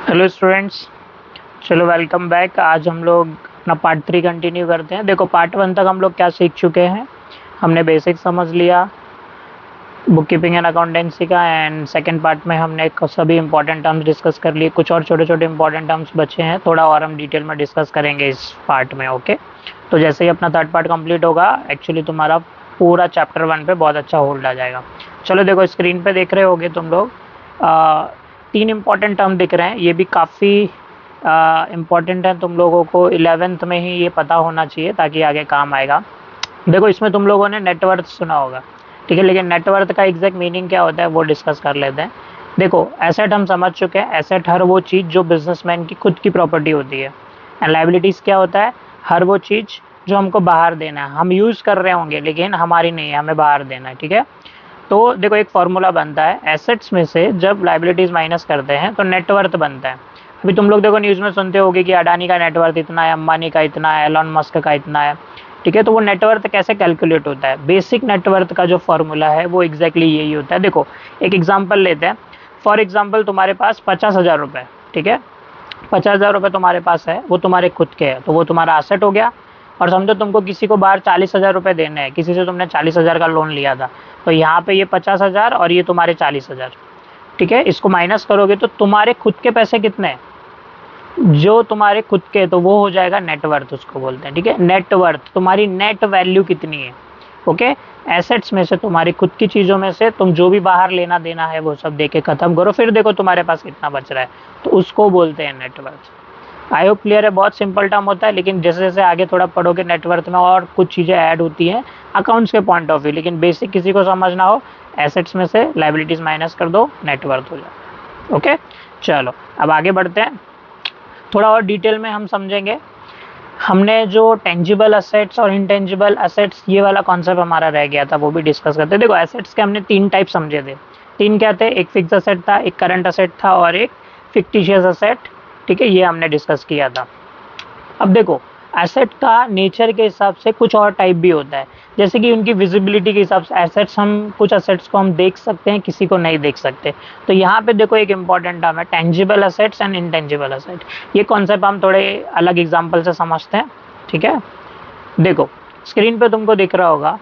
Hello students. चलो welcome back. आज हम लोग अपना पार्ट 3 कंटिन्यू करते हैं। देखो पार्ट 1 तक हम लोग क्या सीख चुके हैं। हमने बेसिक समझ लिया बुक कीपिंग एंड अकाउंटेंसी का, एंड सेकंड पार्ट में हमने सभी इंपॉर्टेंट टर्म्स डिस्कस कर लिए। कुछ और छोटे छोटे इंपॉर्टेंट टर्म्स बचे हैं, थोड़ा और हम डिटेल में डिस्कस करेंगे इस पार्ट में। ओके, तो जैसे ही अपना थर्ड पार्ट कंप्लीट होगा एक्चुअली तुम्हारा पूरा चैप्टर 1 पे बहुत अच्छा होल्ड आ जाएगा। चलो देखो स्क्रीन पे देख रहे होगे तुम लोग, तीन इंपॉर्टेंट टर्म दिख रहे हैं। ये भी काफ़ी इम्पॉर्टेंट है, तुम लोगों को 11th में ही ये पता होना चाहिए ताकि आगे काम आएगा। देखो इसमें तुम लोगों ने नेटवर्थ सुना होगा, ठीक है, लेकिन नेटवर्थ का एग्जैक्ट मीनिंग क्या होता है वो डिस्कस कर लेते हैं। देखो एसेट हम समझ चुके हैं, एसेट हर वो चीज़ जो बिजनेसमैन की खुद की प्रॉपर्टी होती है। एंड लाइबिलिटीज़ क्या होता है, हर वो चीज़ जो हमको बाहर देना है, हम यूज़ कर रहे होंगे लेकिन हमारी नहीं है, हमें बाहर देना है, ठीक है। तो देखो एक फार्मूला बनता है, एसेट्स में से जब लाइबिलिटीज़ माइनस करते हैं तो नेटवर्थ बनता है। अभी तुम लोग देखो न्यूज़ में सुनते होगे कि अडानी का नेटवर्थ इतना है, अंबानी का इतना है, एलॉन मस्क का इतना है, ठीक है। तो वो नेटवर्थ कैसे कैलकुलेट होता है, बेसिक नेटवर्थ का जो फॉर्मूला है वो एग्जैक्टली यही होता है। देखो एक एग्जांपल लेते हैं। फॉर एग्जांपल तुम्हारे पास 50,000 रुपये, ठीक है, 50,000 रुपये तुम्हारे पास है, वो तुम्हारे खुद के हैं, तो वो तुम्हारा असेट हो गया। और समझो तुमको किसी को बाहर 40,000 रुपये देने हैं, किसी से तुमने 40,000 का लोन लिया था, तो यहाँ पे ये 50,000 और ये तुम्हारे 40,000, ठीक है। इसको माइनस करोगे तो तुम्हारे खुद के पैसे कितने हैं, जो तुम्हारे खुद के, तो वो हो जाएगा नेटवर्थ, उसको बोलते हैं, ठीक है। नेटवर्थ तुम्हारी नेट वैल्यू कितनी है, ओके। एसेट्स में से तुम्हारी खुद की चीज़ों में से तुम जो भी बाहर लेना देना है वो सब दे के ख़त्म करो, फिर देखो तुम्हारे पास कितना बच रहा है, तो उसको बोलते हैं नेटवर्थ। आई होप क्लियर है। बहुत सिंपल टर्म होता है, लेकिन जैसे जैसे आगे थोड़ा पढ़ोगे नेटवर्थ में और कुछ चीज़ें ऐड होती हैं अकाउंट्स के पॉइंट ऑफ व्यू, लेकिन बेसिक किसी को समझना हो, एसेट्स में से लाइबिलिटीज़ माइनस कर दो, नेटवर्थ हो जाए। ओके चलो अब आगे बढ़ते हैं, थोड़ा और डिटेल में हम समझेंगे। हमने जो टेंजिबल असेट्स और इंटेंजिबल असेट्स, ये वाला कॉन्सेप्ट हमारा रह गया था, वो भी डिस्कस करते हैं। देखो एसेट्स के हमने 3 टाइप समझे थे। 3 क्या थे, एक फिक्स असेट था, एक करंट असेट था और एक फिक्टिशियस असेट, ठीक है, ये हमने डिस्कस किया था। अब देखो एसेट का नेचर के हिसाब से कुछ और टाइप भी होता है, जैसे कि उनकी विजिबिलिटी के हिसाब से एसेट्स, हम कुछ एसेट्स को हम देख सकते हैं, किसी को नहीं देख सकते। तो यहाँ पे देखो एक इंपॉर्टेंट टर्म है tangible assets and intangible asset. ये कॉन्सेप्ट हम थोड़े अलग एग्जाम्पल से समझते हैं, ठीक है। देखो स्क्रीन पे तुमको दिख रहा होगा,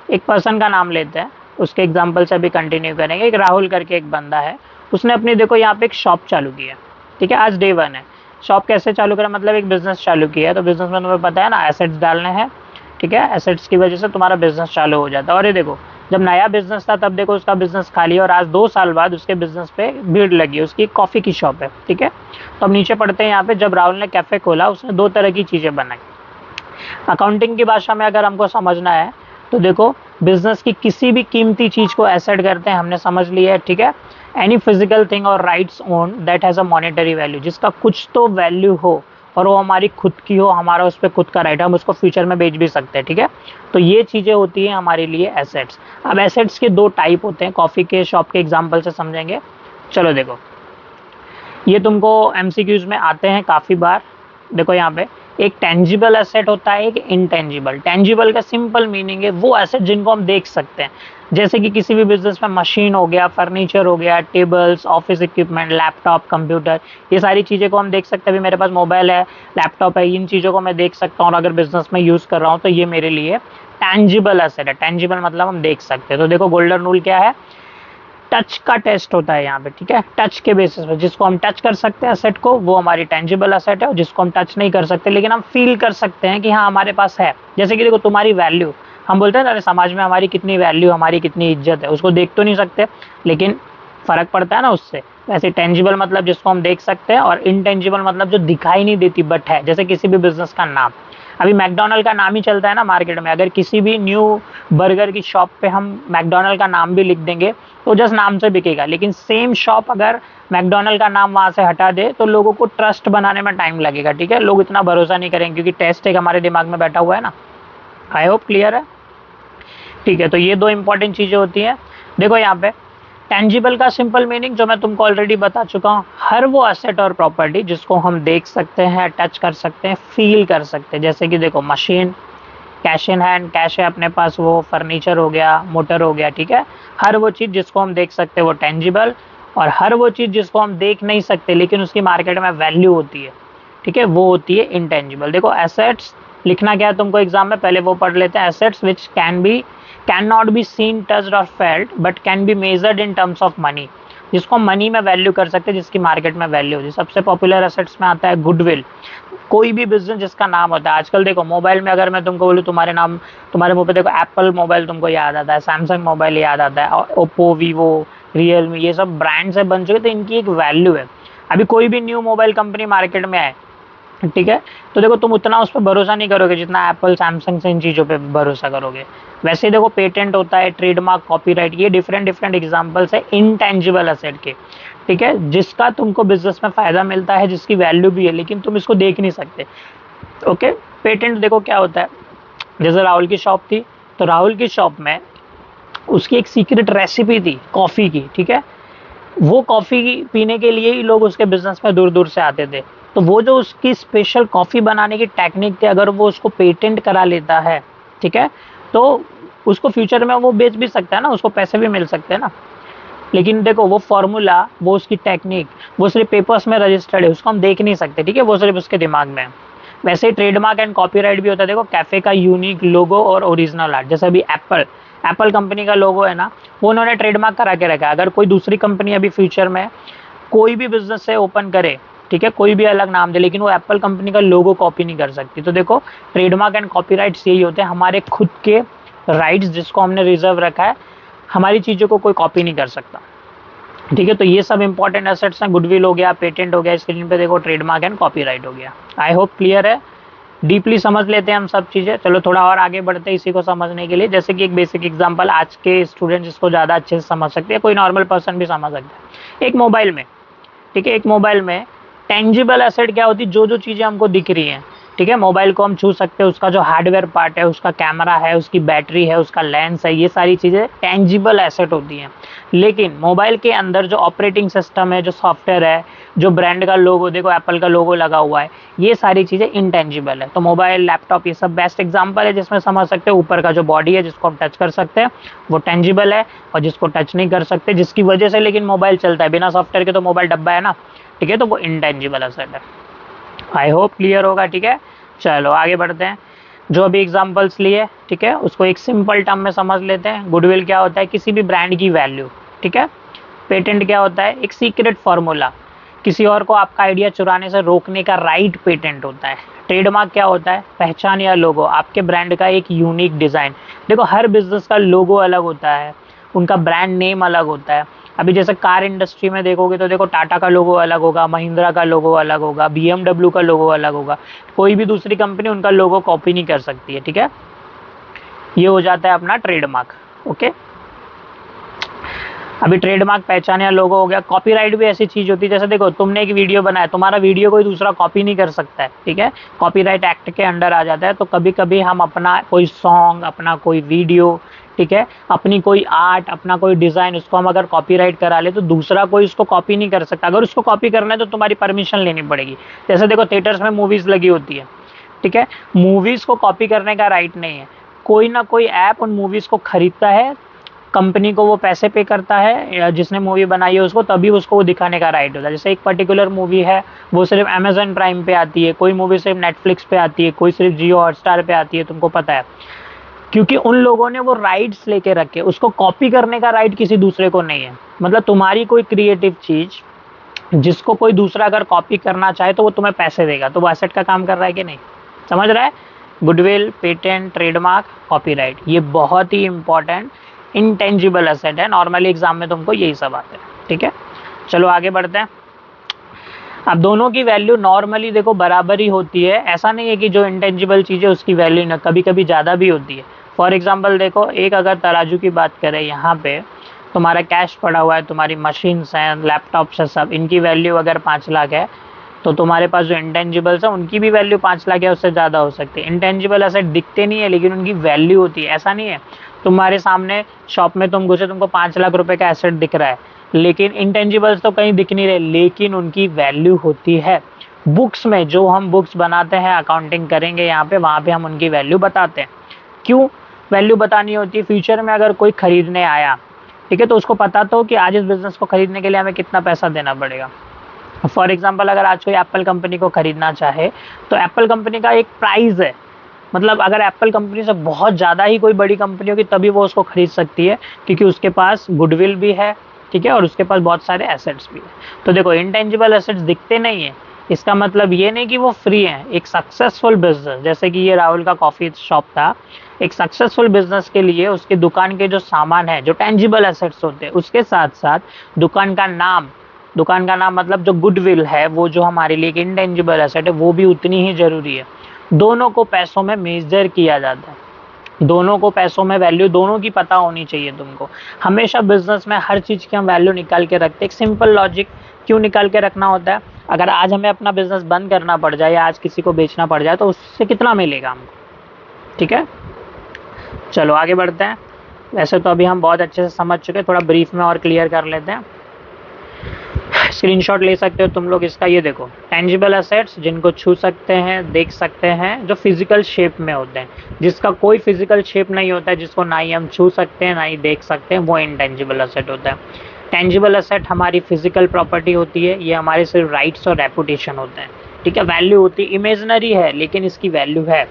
एक पर्सन का नाम लेते हैं, उसके एग्जाम्पल से भी कंटिन्यू करेंगे। एक राहुल करके एक बंदा है, उसने अपनी देखो यहाँ पे एक शॉप चालू की है, ठीक है, आज डे 1 है। शॉप कैसे चालू करा, मतलब एक बिजनेस चालू किया है, तो बिजनेस में तुम्हें पता है ना एसेट्स डालने हैं, ठीक है। एसेट्स की वजह से तुम्हारा बिजनेस चालू हो जाता है। और ये देखो जब नया बिजनेस था तब देखो उसका बिजनेस खाली है, और आज 2 साल बाद उसके बिजनेस पे भीड़ लगी है, उसकी कॉफ़ी की शॉप है, ठीक है। तो अब नीचे पढ़ते हैं यहाँ पे, जब राहुल ने कैफ़े खोला उसने 2 तरह की चीज़ें बनाई। अकाउंटिंग की भाषा में अगर हमको समझना है तो देखो बिजनेस की किसी भी कीमती चीज़ को एसेट करते हैं, हमने समझ लिया है, ठीक है। एनी फिजिकल थिंग और rights own that has a monetary value, जिसका कुछ तो वैल्यू हो और वो हमारी खुद की हो, हमारा उस पर खुद का राइट, हम उसको फ्यूचर में बेच भी सकते हैं, ठीक है। तो ये चीज़ें होती हैं हमारे लिए एसेट्स। अब एसेट्स के 2 टाइप होते हैं, कॉफ़ी के शॉप के एग्जाम्पल से समझेंगे। चलो देखो ये तुमको एमसीक्यूज में आते हैं काफ़ी बार। देखो यहाँ पे एक टेंजिबल एसेट होता है, एक इनटेंजिबल। टेंजिबल का सिंपल मीनिंग है वो एसेट जिनको हम देख सकते हैं, जैसे कि किसी भी बिजनेस में मशीन हो गया, फर्नीचर हो गया, tables, office equipment, laptop, computer, ये सारी चीज़ें को हम देख सकते हैं। अभी मेरे पास मोबाइल है, लैपटॉप है, इन चीज़ों को मैं देख सकता हूँ और अगर बिजनेस में यूज़ कर रहा हूँ तो ये मेरे लिए टेंजिबल एसेट है। टेंजिबल मतलब हम देख सकते हैं। तो देखो गोल्डन रूल क्या है, टच का टेस्ट होता है यहाँ पे, ठीक है। टच के बेसिस पे जिसको हम टच कर सकते हैं एसेट को, वो हमारी टेंजिबल एसेट है, और जिसको हम टच नहीं कर सकते लेकिन हम फील कर सकते हैं कि हाँ हमारे पास है, जैसे कि देखो तुम्हारी वैल्यू, हम बोलते हैं ना समाज में हमारी कितनी वैल्यू, हमारी कितनी इज्जत है, उसको देख तो नहीं सकते लेकिन फर्क पड़ता है ना उससे। वैसे टेंजिबल मतलब जिसको हम देख सकते हैं, और इनटेंजिबल मतलब जो दिखाई नहीं देती बट है, जैसे किसी भी बिजनेस का नाम। अभी मैकडोनल्ड का नाम ही चलता है ना मार्केट में, अगर किसी भी न्यू बर्गर की शॉप पे हम मैकडोनल्ड का नाम भी लिख देंगे तो जस्ट नाम से बिकेगा, लेकिन सेम शॉप अगर मैकडोनल्ड का नाम वहाँ से हटा दे तो लोगों को ट्रस्ट बनाने में टाइम लगेगा, ठीक है। लोग इतना भरोसा नहीं करेंगे क्योंकि टेस्ट एक हमारे दिमाग में बैठा हुआ है ना। आई होप क्लियर है, ठीक है। तो ये 2 इंपॉर्टेंट चीज़ें होती हैं। देखो यहाँ पे टेंजिबल का सिंपल मीनिंग जो मैं तुमको ऑलरेडी बता चुका हूँ, हर वो एसेट और प्रॉपर्टी जिसको हम देख सकते हैं, टच कर सकते हैं, फील कर सकते हैं। जैसे कि देखो machine, cash in hand, cash है अपने पास, वो फर्नीचर हो गया, मोटर हो गया, ठीक है। हर वो चीज़ जिसको हम देख सकते हैं वो टेंजिबल, और हर वो चीज़ जिसको हम देख नहीं सकते लेकिन उसकी मार्केट में वैल्यू होती है, ठीक है, वो होती है इंटेंजिबल। देखो एसेट्स लिखना क्या है तुमको एग्जाम में, पहले वो पढ़ लेते हैं। Assets which can not be seen, touched और felt but can be measured in terms of money, जिसको मनी में वैल्यू कर सकते हैं, जिसकी मार्केट में वैल्यू होती है। सबसे पॉपुलर एसेट्स में आता है गुडविल। कोई भी बिजनेस जिसका नाम होता है, आजकल देखो मोबाइल में अगर मैं तुमको बोलूँ तुम्हारे नाम, तुम्हारे मुंह पे देखो एप्पल मोबाइल तुमको याद आता है, सैमसंग मोबाइल याद आता है, ओप्पो, वीवो, रियलमी, ये सब ब्रांड्स है बन चुके, तो इनकी एक वैल्यू है। अभी कोई भी न्यू मोबाइल कंपनी मार्केट में आए, ठीक है, तो देखो तुम उतना उस पर भरोसा नहीं करोगे जितना एप्पल, सैमसंग से इन चीज़ों पे भरोसा करोगे। वैसे ही देखो पेटेंट होता है, ट्रेडमार्क, कॉपीराइट, ये डिफरेंट डिफरेंट एग्जांपल्स है इनटेंजिबल एसेट के, ठीक है, जिसका तुमको बिजनेस में फायदा मिलता है, जिसकी वैल्यू भी है, लेकिन तुम इसको देख नहीं सकते। ओके, पेटेंट देखो क्या होता है, जैसे राहुल की शॉप थी, तो राहुल की शॉप में उसकी एक सीक्रेट रेसिपी थी कॉफ़ी की, ठीक है, वो कॉफ़ी पीने के लिए ही लोग उसके बिजनेस में दूर दूर से आते थे। तो वो जो उसकी स्पेशल कॉफ़ी बनाने की टेक्निक थी, अगर वो उसको पेटेंट करा लेता है, ठीक है, तो उसको फ्यूचर में वो बेच भी सकता है ना, उसको पैसे भी मिल सकते हैं ना। लेकिन देखो वो फॉर्मूला, वो उसकी टेक्निक, वो सिर्फ पेपर्स में रजिस्टर्ड है, उसको हम देख नहीं सकते, ठीक है, वो सिर्फ उसके दिमाग में है। वैसे ही ट्रेडमार्क एंड कॉपीराइट भी होता है। देखो कैफे का यूनिक लोगो और ओरिजिनल आर्ट, जैसे अभी एप्पल कंपनी का लोगो है ना, वो उन्होंने ट्रेडमार्क करा के रखा है। अगर कोई दूसरी कंपनी अभी फ्यूचर में कोई भी बिजनेस से ओपन करे, ठीक है, कोई भी अलग नाम दे, लेकिन वो एप्पल कंपनी का लोगो कॉपी नहीं कर सकती। तो देखो ट्रेडमार्क एंड कॉपीराइट्स यही होते हैं, हमारे खुद के राइट्स जिसको हमने रिजर्व रखा है, हमारी चीज़ों को कोई कॉपी नहीं कर सकता, ठीक है। तो ये सब इंपॉर्टेंट एसेट्स हैं, गुडविल हो गया, पेटेंट हो गया, स्क्रीन पे देखो ट्रेडमार्क एंड कॉपीराइट हो गया। आई होप क्लियर है, डीपली समझ लेते हैं हम सब चीज़ें। चलो थोड़ा और आगे बढ़ते हैं इसी को समझने के लिए। जैसे कि एक बेसिक एग्जांपल आज के स्टूडेंट जिसको ज़्यादा अच्छे से समझ सकते हैं, कोई नॉर्मल पर्सन भी समझ सकता है। एक मोबाइल में, ठीक है, एक मोबाइल में टेंजिबल एसेट क्या होती है, जो जो चीज़ें हमको दिख रही हैं, ठीक है, मोबाइल को हम छू सकते हैं, उसका जो हार्डवेयर पार्ट है, उसका कैमरा है, उसकी बैटरी है, उसका लेंस है, ये सारी चीज़ें टेंजिबल एसेट होती हैं। लेकिन मोबाइल के अंदर जो ऑपरेटिंग सिस्टम है, जो सॉफ्टवेयर है, जो ब्रांड का लोगो, देखो एप्पल का लोगो लगा हुआ है, ये सारी चीज़ें इंटेंजिबल है। तो मोबाइल, लैपटॉप, ये सब बेस्ट एग्जांपल है जिसमें समझ सकते हो। ऊपर का जो बॉडी है जिसको हम टच कर सकते हैं वो टेंजिबल है, और जिसको टच नहीं कर सकते, जिसकी वजह से लेकिन मोबाइल चलता है, बिना सॉफ्टवेयर के तो मोबाइल डब्बा है ना, ठीक है, तो वो इंटेंजिबल एसेट है। आई होप क्लियर होगा, ठीक है। चलो आगे बढ़ते हैं। जो अभी एग्जांपल्स लिए, ठीक है, उसको एक सिंपल टर्म में समझ लेते हैं। गुडविल क्या होता है, किसी भी ब्रांड की वैल्यू, ठीक है। पेटेंट क्या होता है, एक सीक्रेट फार्मूला, किसी और को आपका आइडिया चुराने से रोकने का राइट पेटेंट होता है। ट्रेडमार्क क्या होता है, पहचान या लोगो, आपके ब्रांड का एक यूनिक डिज़ाइन। देखो हर बिजनेस का लोगो अलग होता है, उनका ब्रांड नेम अलग होता है। अभी जैसे कार इंडस्ट्री में देखोगे तो देखो टाटा का लोगो अलग होगा, महिंद्रा का लोगो अलग होगा, BMW का लोगो अलग होगा। कोई भी दूसरी कंपनी उनका लोगो कॉपी नहीं कर सकती है, ठीक है। ये हो जाता है अपना ट्रेडमार्क। ओके, अभी ट्रेडमार्क पहचान या लोगो हो गया। कॉपीराइट भी ऐसी चीज़ होती है, जैसे देखो तुमने एक वीडियो बनाया, तुम्हारा वीडियो कोई दूसरा कॉपी नहीं कर सकता है, ठीक है, कॉपीराइट एक्ट के अंडर आ जाता है। तो कभी कभी हम अपना कोई सॉन्ग, अपना कोई वीडियो, ठीक है, अपनी कोई आर्ट, अपना कोई डिज़ाइन, उसको हम अगर कॉपीराइट करा ले तो दूसरा कोई उसको कॉपी नहीं कर सकता। अगर उसको कॉपी करना है तो तुम्हारी परमिशन लेनी पड़ेगी। जैसे देखो थिएटर्स में मूवीज़ लगी होती है, ठीक है, मूवीज़ को कॉपी करने का राइट नहीं है। कोई ना कोई ऐप उन मूवीज़ को खरीदता है, कंपनी को वो पैसे पे करता है, या जिसने मूवी बनाई है उसको, तभी उसको वो दिखाने का राइट होता है। जैसे एक पर्टिकुलर मूवी है, वो सिर्फ अमेजन प्राइम पे आती है, कोई मूवी सिर्फ नेटफ्लिक्स पे आती है, कोई सिर्फ जियो हॉटस्टार पे आती है, तुमको पता है, क्योंकि उन लोगों ने वो राइट्स लेके रखे। उसको कॉपी करने का राइट किसी दूसरे को नहीं है। मतलब तुम्हारी कोई क्रिएटिव चीज़ जिसको कोई दूसरा अगर कॉपी करना चाहे तो वो तुम्हें पैसे देगा, तो वो एसेट का काम कर रहा है कि नहीं, समझ रहा है। गुडविल, पेटेंट, ट्रेडमार्क, कॉपीराइट, ये बहुत ही इंपॉर्टेंट इंटेंजिबल एसेट है। नॉर्मली एग्जाम में तुमको यही सब आते हैं, ठीक है। चलो आगे बढ़ते हैं। अब दोनों की वैल्यू नॉर्मली देखो बराबर ही होती है। ऐसा नहीं है कि जो इंटेंजिबल चीज़ है उसकी वैल्यू ना, कभी कभी ज़्यादा भी होती है। फॉर एग्जांपल देखो, एक अगर तराजू की बात करें, यहाँ पे तुम्हारा कैश पड़ा हुआ है, तुम्हारी मशीन्स हैं, लैपटॉप्स है, सब इनकी वैल्यू अगर 5 लाख है, तो तुम्हारे पास जो इंटेंजिबल्स है उनकी भी वैल्यू 5 लाख है, उससे ज़्यादा हो सकती है। इंटेंजिबल एसेट दिखते नहीं है लेकिन उनकी वैल्यू होती है। ऐसा नहीं है तुम्हारे सामने शॉप में तुम घुसे, तुमको 5 लाख रुपए का एसेट दिख रहा है, लेकिन इंटेंजिबल्स तो कहीं दिख नहीं रहे, लेकिन उनकी वैल्यू होती है। बुक्स में, जो हम बुक्स बनाते हैं, अकाउंटिंग करेंगे यहाँ पे, वहाँ पे हम उनकी वैल्यू बताते हैं। क्यों वैल्यू बतानी होती है, फ्यूचर में अगर कोई खरीदने आया, ठीक है, तो उसको पता तो कि आज इस बिज़नेस को खरीदने के लिए हमें कितना पैसा देना पड़ेगा। फॉर एग्जांपल अगर आज कोई एप्पल कंपनी को खरीदना चाहे तो एप्पल कंपनी का एक प्राइस है, मतलब अगर एप्पल कंपनी से बहुत ज़्यादा ही कोई बड़ी कंपनी होगी तभी वो उसको खरीद सकती है, क्योंकि उसके पास गुडविल भी है, ठीक है, और उसके पास बहुत सारे एसेट्स भी है। तो देखो इंटेंजिबल एसेट्स दिखते नहीं है, इसका मतलब ये नहीं कि वो फ्री हैं। एक सक्सेसफुल बिजनेस, जैसे कि ये राहुल का कॉफ़ी शॉप था, एक सक्सेसफुल बिजनेस के लिए उसके दुकान के जो सामान है, जो टेंजिबल एसेट्स होते हैं, उसके साथ साथ दुकान का नाम, दुकान का नाम मतलब जो गुडविल है, वो जो हमारे लिए एक इंटेंजिबल एसेट है, वो भी उतनी ही ज़रूरी है। दोनों को पैसों में मेजर किया जाता है, दोनों को पैसों में वैल्यू दोनों की पता होनी चाहिए तुमको। हमेशा बिजनेस में हर चीज़ की हम वैल्यू निकाल के रखते हैं। एक सिंपल लॉजिक क्यों निकाल के रखना होता है, अगर आज हमें अपना बिजनेस बंद करना पड़ जाए या आज किसी को बेचना पड़ जाए तो उससे कितना मिलेगा हमको, ठीक है। चलो आगे बढ़ते हैं। वैसे तो अभी हम बहुत अच्छे से समझ चुके हैं, थोड़ा ब्रीफ में और क्लियर कर लेते हैं। स्क्रीनशॉट ले सकते हो तुम लोग इसका, ये देखो टेंजिबल एसेट्स जिनको छू सकते हैं, देख सकते हैं, जो फिजिकल शेप में होते हैं। जिसका कोई फिजिकल शेप नहीं होता है, जिसको ना ही हम छू सकते हैं ना ही देख सकते हैं, वो इंटेंजिबल एसेट होता है। टेंजिबल एसेट हमारी फिजिकल प्रॉपर्टी होती है, ये हमारे सिर्फ राइट्स और रेपुटेशन होते हैं, ठीक है। वैल्यू होती है, इमेजनरी है लेकिन इसकी वैल्यू है।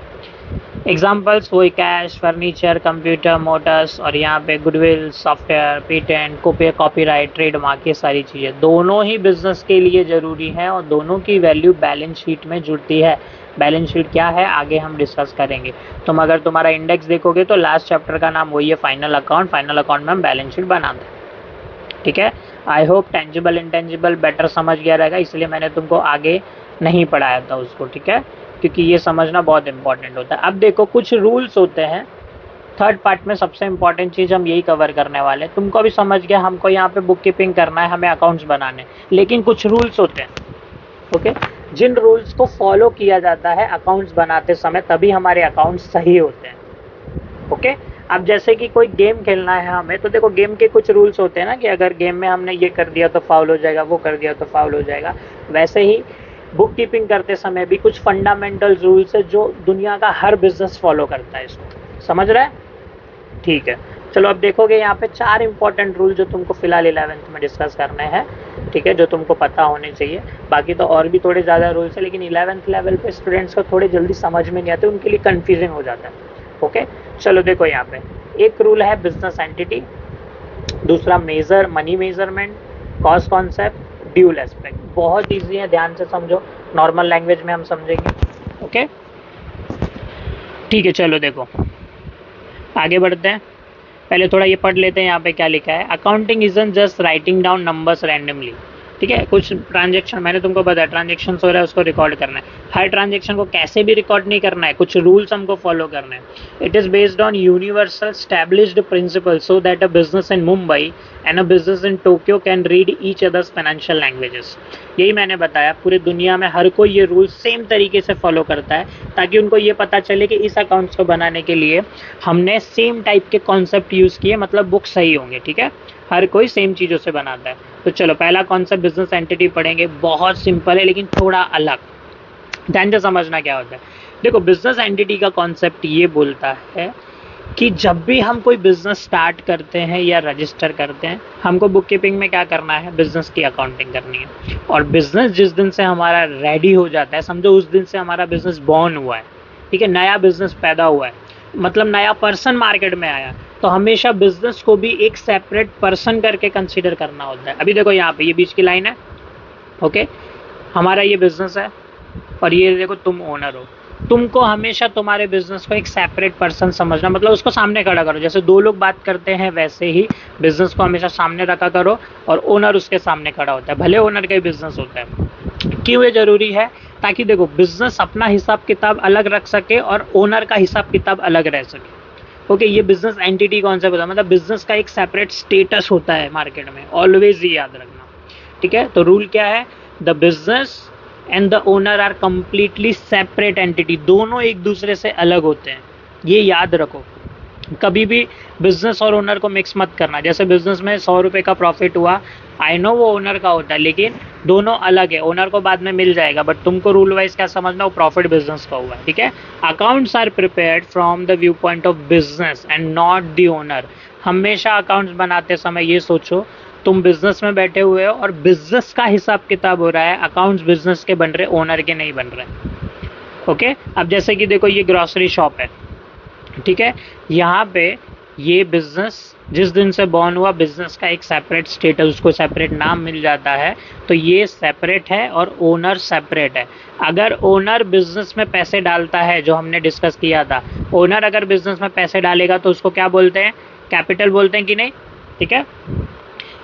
एग्जाम्पल्स वही कैश, फर्नीचर, कंप्यूटर, मोटर्स, और यहाँ पे goodwill, software, patent, copyright, trademark, ये सारी चीज़ें दोनों ही बिजनेस के लिए ज़रूरी हैं और दोनों की वैल्यू बैलेंस शीट में जुड़ती है। बैलेंस शीट क्या है आगे हम डिस्कस करेंगे। तुम अगर तुम्हारा इंडेक्स देखोगे तो लास्ट चैप्टर का नाम वही है, फाइनल अकाउंट। फाइनल अकाउंट में हम बैलेंस शीट बनाते हैं, ठीक है। I hope tangible intangible better समझ गया रहेगा, इसलिए मैंने तुमको आगे नहीं पढ़ाया था उसको, ठीक है, क्योंकि ये समझना बहुत इंपॉर्टेंट होता है। अब देखो कुछ रूल्स होते हैं, थर्ड पार्ट में सबसे इंपॉर्टेंट चीज़ हम यही कवर करने वाले हैं। तुमको भी समझ गया, हमको यहाँ पे बुक कीपिंग करना है, हमें अकाउंट्स बनाने, लेकिन कुछ रूल्स होते हैं, ओके, जिन रूल्स को फॉलो किया जाता है अकाउंट्स बनाते समय, तभी हमारे अकाउंट्स सही होते हैं, ओके। अब जैसे कि कोई गेम खेलना है हमें, तो देखो गेम के कुछ रूल्स होते हैं ना, कि अगर गेम में हमने ये कर दिया तो फाउल हो जाएगा, वो कर दिया तो फाउल हो जाएगा। वैसे ही बुक कीपिंग करते समय भी कुछ फंडामेंटल रूल्स है जो दुनिया का हर बिजनेस फॉलो करता है, इसको समझ रहा है, ठीक है। चलो अब देखोगे यहाँ पे 4 इंपॉर्टेंट रूल जो तुमको फिलहाल 11th में डिस्कस करने हैं, ठीक है, जो तुमको पता होने चाहिए। बाकी तो और भी थोड़े ज़्यादा रूल्स है, लेकिन 11th लेवल पे स्टूडेंट्स को थोड़े जल्दी समझ में नहीं आते, उनके लिए कन्फ्यूजिंग हो जाता है, ओके। चलो देखो यहाँ पे एक रूल है बिजनेस एंटिटी, दूसरा major money measurement, cost concept, dual aspect. बहुत ईजी है, ध्यान से समझो, नॉर्मल लैंग्वेज में हम समझेंगे, ओके, ठीक है। चलो देखो आगे बढ़ते हैं, पहले थोड़ा ये पढ़ लेते हैं यहाँ पे क्या लिखा है। Accounting isn't just writing down numbers randomly, ठीक है। कुछ ट्रांजेक्शन मैंने तुमको बताया, ट्रांजेक्शन हो रहा है उसको रिकॉर्ड करना है। हर ट्रांजेक्शन को कैसे भी रिकॉर्ड नहीं करना है, कुछ रूल्स हमको फॉलो करना है। It is based on universal established principle so that a business in Mumbai and a business in Tokyo can read each other's financial languages. यही मैंने बताया, पूरे दुनिया में हर कोई ये रूल सेम तरीके से फॉलो करता है, ताकि उनको ये पता चले कि इस अकाउंट्स को बनाने के लिए हमने सेम टाइप के कॉन्सेप्ट यूज़ किए, मतलब बुक सही होंगे, ठीक है। हर कोई सेम चीज़ों से बनाता है। तो चलो पहला कॉन्सेप्ट बिजनेस एंटिटी पढ़ेंगे, बहुत सिंपल है लेकिन थोड़ा अलग, ध्यान से समझना क्या होता है। देखो बिजनेस एंटिटी का कॉन्सेप्ट ये बोलता है कि जब भी हम कोई बिजनेस स्टार्ट करते हैं या रजिस्टर करते हैं, हमको बुक कीपिंग में क्या करना है, बिजनेस की अकाउंटिंग करनी है। और बिजनेस जिस दिन से हमारा रेडी हो जाता है, समझो उस दिन से हमारा बिजनेस बॉर्न हुआ है, ठीक है, नया बिजनेस पैदा हुआ है, मतलब नया पर्सन मार्केट में आया, तो हमेशा बिजनेस को भी एक सेपरेट पर्सन करके कंसीडर करना होता है। अभी देखो यहाँ पे ये बीच की लाइन है, ओके, हमारा ये बिजनेस है और ये देखो तुम ओनर हो। तुमको हमेशा तुम्हारे बिजनेस को एक सेपरेट पर्सन समझना, मतलब उसको सामने खड़ा करो। जैसे दो लोग बात करते हैं वैसे ही बिजनेस को हमेशा सामने रखा करो और ओनर उसके सामने खड़ा होता है, भले ओनर का ही बिजनेस होता है। क्यों ये जरूरी है, ताकि देखो बिजनेस अपना हिसाब किताब अलग रख सके और ओनर का हिसाब किताब अलग रह सके, ओके। ये बिजनेस एंटिटी कॉन्सेप्ट होता है, मतलब बिजनेस का एक सेपरेट स्टेटस होता है मार्केट में, ऑलवेज ये याद रखना, ठीक है। तो रूल क्या है, the business and the owner are completely separate entity, दोनों एक दूसरे से अलग होते हैं, ये याद रखो। कभी भी बिजनेस और ओनर को मिक्स मत करना। जैसे बिजनेस में 100 रुपये का प्रॉफिट हुआ, आई नो वो ओनर का होता है, लेकिन दोनों अलग है, ओनर को बाद में मिल जाएगा, बट तुमको रूल वाइज क्या समझना, वो प्रॉफिट बिजनेस का हुआ है, ठीक है। Accounts are prepared from the view point of business and not the owner. हमेशा अकाउंट्स बनाते समय ये सोचो तुम बिजनेस में बैठे हुए हो और बिजनेस का हिसाब किताब हो रहा है, अकाउंट्स बिजनेस के बन रहे, ओनर के नहीं बन रहे। ओके, अब जैसे कि देखो ये ग्रॉसरी शॉप है, ठीक है, यहाँ पे ये बिजनेस जिस दिन से बॉर्न हुआ, बिजनेस का एक सेपरेट स्टेटस, उसको सेपरेट नाम मिल जाता है, तो ये सेपरेट है और ओनर सेपरेट है। अगर ओनर बिजनेस में पैसे डालता है, जो हमने डिस्कस किया था, ओनर अगर बिजनेस में पैसे डालेगा तो उसको क्या बोलते हैं, कैपिटल बोलते हैं कि नहीं, ठीक है।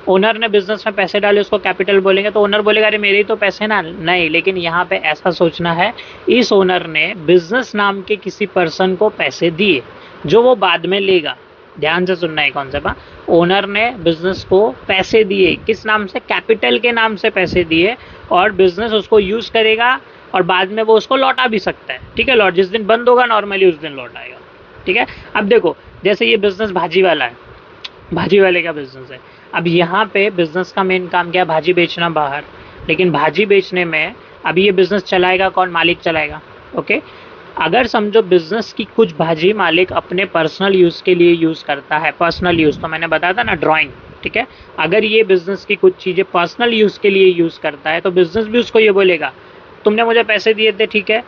ओनर ने बिजनेस में पैसे डाले, उसको कैपिटल बोलेंगे, तो ओनर बोलेगा अरे मेरे ही तो पैसे ना, नहीं, लेकिन यहाँ पे ऐसा सोचना है, इस ओनर ने बिजनेस नाम के किसी पर्सन को पैसे दिए जो वो बाद में लेगा। ध्यान से सुनना है कॉन्सेप्ट। ओनर ने बिजनेस को पैसे दिए, किस नाम से, कैपिटल के नाम से पैसे दिए, और बिजनेस उसको यूज करेगा और बाद में वो उसको लौटा भी सकता है, ठीक है। लौट जिस दिन बंद होगा नॉर्मली उस दिन लौट आएगा, ठीक है। अब देखो जैसे ये बिजनेस भाजी वाला है, भाजी वाले का बिजनेस है। अब यहाँ पे बिजनेस का मेन काम क्या है, भाजी बेचना बाहर, लेकिन भाजी बेचने में अभी ये बिजनेस चलाएगा कौन, मालिक चलाएगा। ओके, अगर समझो बिजनेस की कुछ भाजी मालिक अपने पर्सनल यूज़ के लिए यूज़ करता है, पर्सनल यूज़ तो मैंने बताया था ना, ड्राइंग, ठीक है। अगर ये बिजनेस की कुछ चीज़ें पर्सनल यूज़ के लिए यूज़ करता है तो बिजनेस भी उसको ये बोलेगा तुमने मुझे पैसे दिए थे, ठीक है,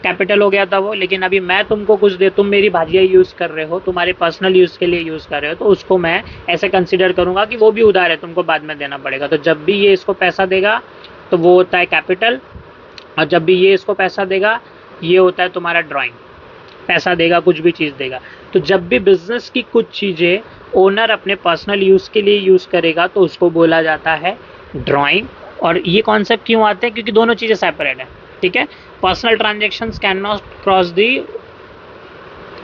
कैपिटल हो गया था वो, लेकिन अभी मैं तुमको कुछ दे, तुम मेरी भाजियाँ यूज़ कर रहे हो, तुम्हारे पर्सनल यूज़ के लिए यूज़ कर रहे हो, तो उसको मैं ऐसे कंसिडर करूँगा कि वो भी उधार है, तुमको बाद में देना पड़ेगा। तो जब भी ये इसको पैसा देगा तो वो होता है कैपिटल, और जब भी ये इसको पैसा देगा ये होता है तुम्हारा ड्राइंग, पैसा देगा, कुछ भी चीज़ देगा। तो जब भी बिजनेस की कुछ चीज़ें ओनर अपने पर्सनल यूज़ के लिए यूज़ करेगा तो उसको बोला जाता है ड्राइंग। और ये कॉन्सेप्ट क्यों आते हैं, क्योंकि दोनों चीज़ें सेपरेट है, ठीक है। Personal transactions can not cross the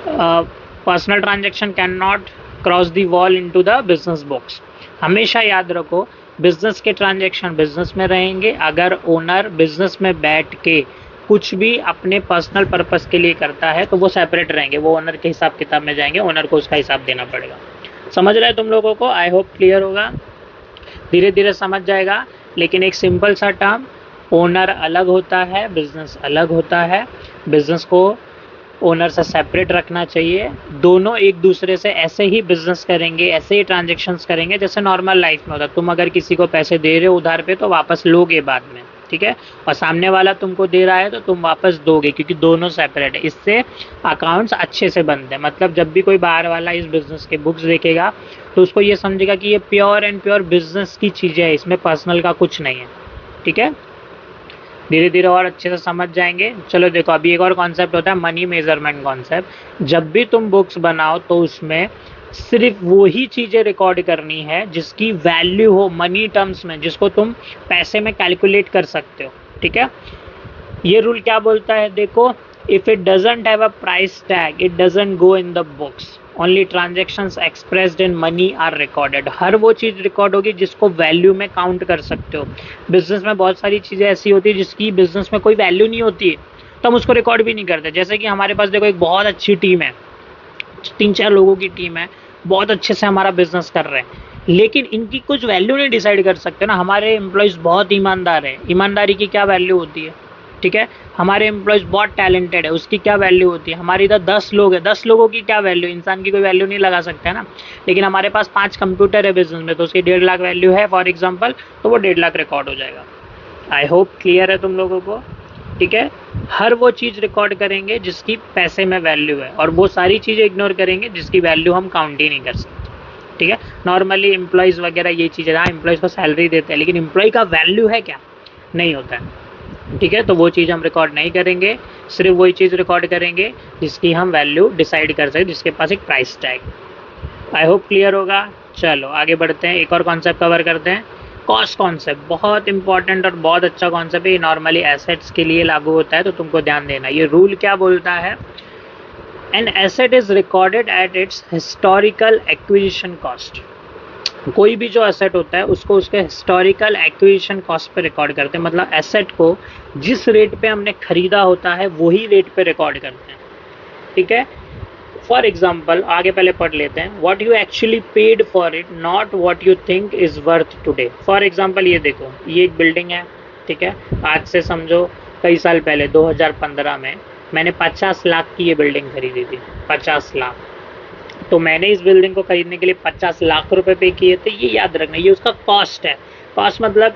personal transaction can not cross the wall into the business box. हमेशा याद रखो बिजनेस के ट्रांजेक्शन बिजनेस में रहेंगे, अगर ओनर बिजनेस में बैठ के कुछ भी अपने पर्सनल पर्पस के लिए करता है तो वो सेपरेट रहेंगे, वो ओनर के हिसाब किताब में जाएंगे, ओनर को उसका हिसाब देना पड़ेगा। समझ रहे हैं तुम लोगों को, आई होप क्लियर होगा, धीरे धीरे समझ जाएगा। लेकिन एक सिंपल सा टर्म, ओनर अलग होता है, बिजनेस अलग होता है, बिजनेस को ओनर से सेपरेट रखना चाहिए। दोनों एक दूसरे से ऐसे ही बिजनेस करेंगे, ऐसे ही ट्रांजेक्शन्स करेंगे जैसे नॉर्मल लाइफ में होता है। तुम अगर किसी को पैसे दे रहे हो उधार पे तो वापस लोगे बाद में, ठीक है, और सामने वाला तुमको दे रहा है तो तुम वापस दोगे, क्योंकि दोनों सेपरेट है। इससे अकाउंट्स अच्छे से बनते हैं, मतलब जब भी कोई बाहर वाला इस बिजनेस के बुक्स देखेगा तो उसको ये समझेगा कि ये प्योर एंड प्योर बिजनेस की चीज़ें है, इसमें पर्सनल का कुछ नहीं है, ठीक है। धीरे धीरे और अच्छे से समझ जाएंगे। चलो देखो अभी एक और कॉन्सेप्ट होता है मनी मेजरमेंट कॉन्सेप्ट। जब भी तुम बुक्स बनाओ तो उसमें सिर्फ वही चीज़ें रिकॉर्ड करनी है जिसकी वैल्यू हो मनी टर्म्स में, जिसको तुम पैसे में कैलकुलेट कर सकते हो, ठीक है। ये रूल क्या बोलता है, देखो, if it doesn't have a price tag it doesn't go in the books, only transactions expressed in money are recorded. हर वो चीज़ रिकॉर्ड होगी जिसको वैल्यू में काउंट कर सकते हो। बिजनेस में बहुत सारी चीज़ें ऐसी होती है जिसकी बिजनेस में कोई वैल्यू नहीं होती है तो हम उसको रिकॉर्ड भी नहीं करते। जैसे कि हमारे पास देखो एक बहुत अच्छी टीम है, 3-4 लोगों की टीम है, बहुत अच्छे से हमारा बिजनेस कर रहे हैं, लेकिन इनकी कुछ वैल्यू नहीं डिसाइड कर सकते ना। हमारे एम्प्लॉयज़ बहुत ईमानदार हैं, ईमानदारी की क्या वैल्यू होती है, ठीक है। हमारे एम्प्लॉयज़ बहुत टैलेंटेड है, उसकी क्या वैल्यू होती है। हमारे इधर 10 लोग हैं, 10 लोगों की क्या वैल्यू, इंसान की कोई वैल्यू नहीं लगा सकते है ना। लेकिन हमारे पास 5 कंप्यूटर है बिजनेस में तो उसकी 1.5 लाख वैल्यू है फॉर एग्जाम्पल, तो वो 1.5 लाख रिकॉर्ड हो जाएगा। आई होप क्लियर है तुम लोगों को, ठीक है। हर वो चीज़ रिकॉर्ड करेंगे जिसकी पैसे में वैल्यू है, और वो सारी चीज़ें इग्नोर करेंगे जिसकी वैल्यू हम काउंट ही नहीं कर सकते, ठीक है। नॉर्मली एम्प्लॉयज़ वगैरह ये चीज़ें, हाँ एम्प्लॉयज़ को सैलरी देते हैं लेकिन एम्प्लॉय का वैल्यू है क्या, नहीं होता है, ठीक है। तो वो चीज़ हम रिकॉर्ड नहीं करेंगे, सिर्फ वही चीज़ रिकॉर्ड करेंगे जिसकी हम वैल्यू डिसाइड कर सकें, जिसके पास एक price tag. I hope clear होगा। चलो आगे बढ़ते हैं, एक और कॉन्सेप्ट कवर करते हैं, कॉस्ट कॉन्सेप्ट। बहुत इंपॉर्टेंट और बहुत अच्छा कॉन्सेप्ट है, ये नॉर्मली एसेट्स के लिए लागू होता है तो तुमको ध्यान देना। ये रूल क्या बोलता है, an asset is recorded at its historical acquisition cost. कोई भी जो एसेट होता है उसको उसके हिस्टोरिकल एक्विजिशन कॉस्ट पे रिकॉर्ड करते हैं, मतलब एसेट को जिस रेट पे हमने खरीदा होता है वही रेट पे रिकॉर्ड करते हैं, ठीक है। फॉर एग्जाम्पल आगे पहले पढ़ लेते हैं, what you actually paid for it not what you think is worth today. For example ये देखो, ये एक बिल्डिंग है, ठीक है, आज से समझो कई साल पहले 2015 में मैंने 50 लाख की ये बिल्डिंग खरीदी थी, 50 लाख, तो मैंने इस बिल्डिंग को खरीदने के लिए 50 लाख रुपए पे किए थे, ये याद रखना, ये उसका कॉस्ट है। कॉस्ट मतलब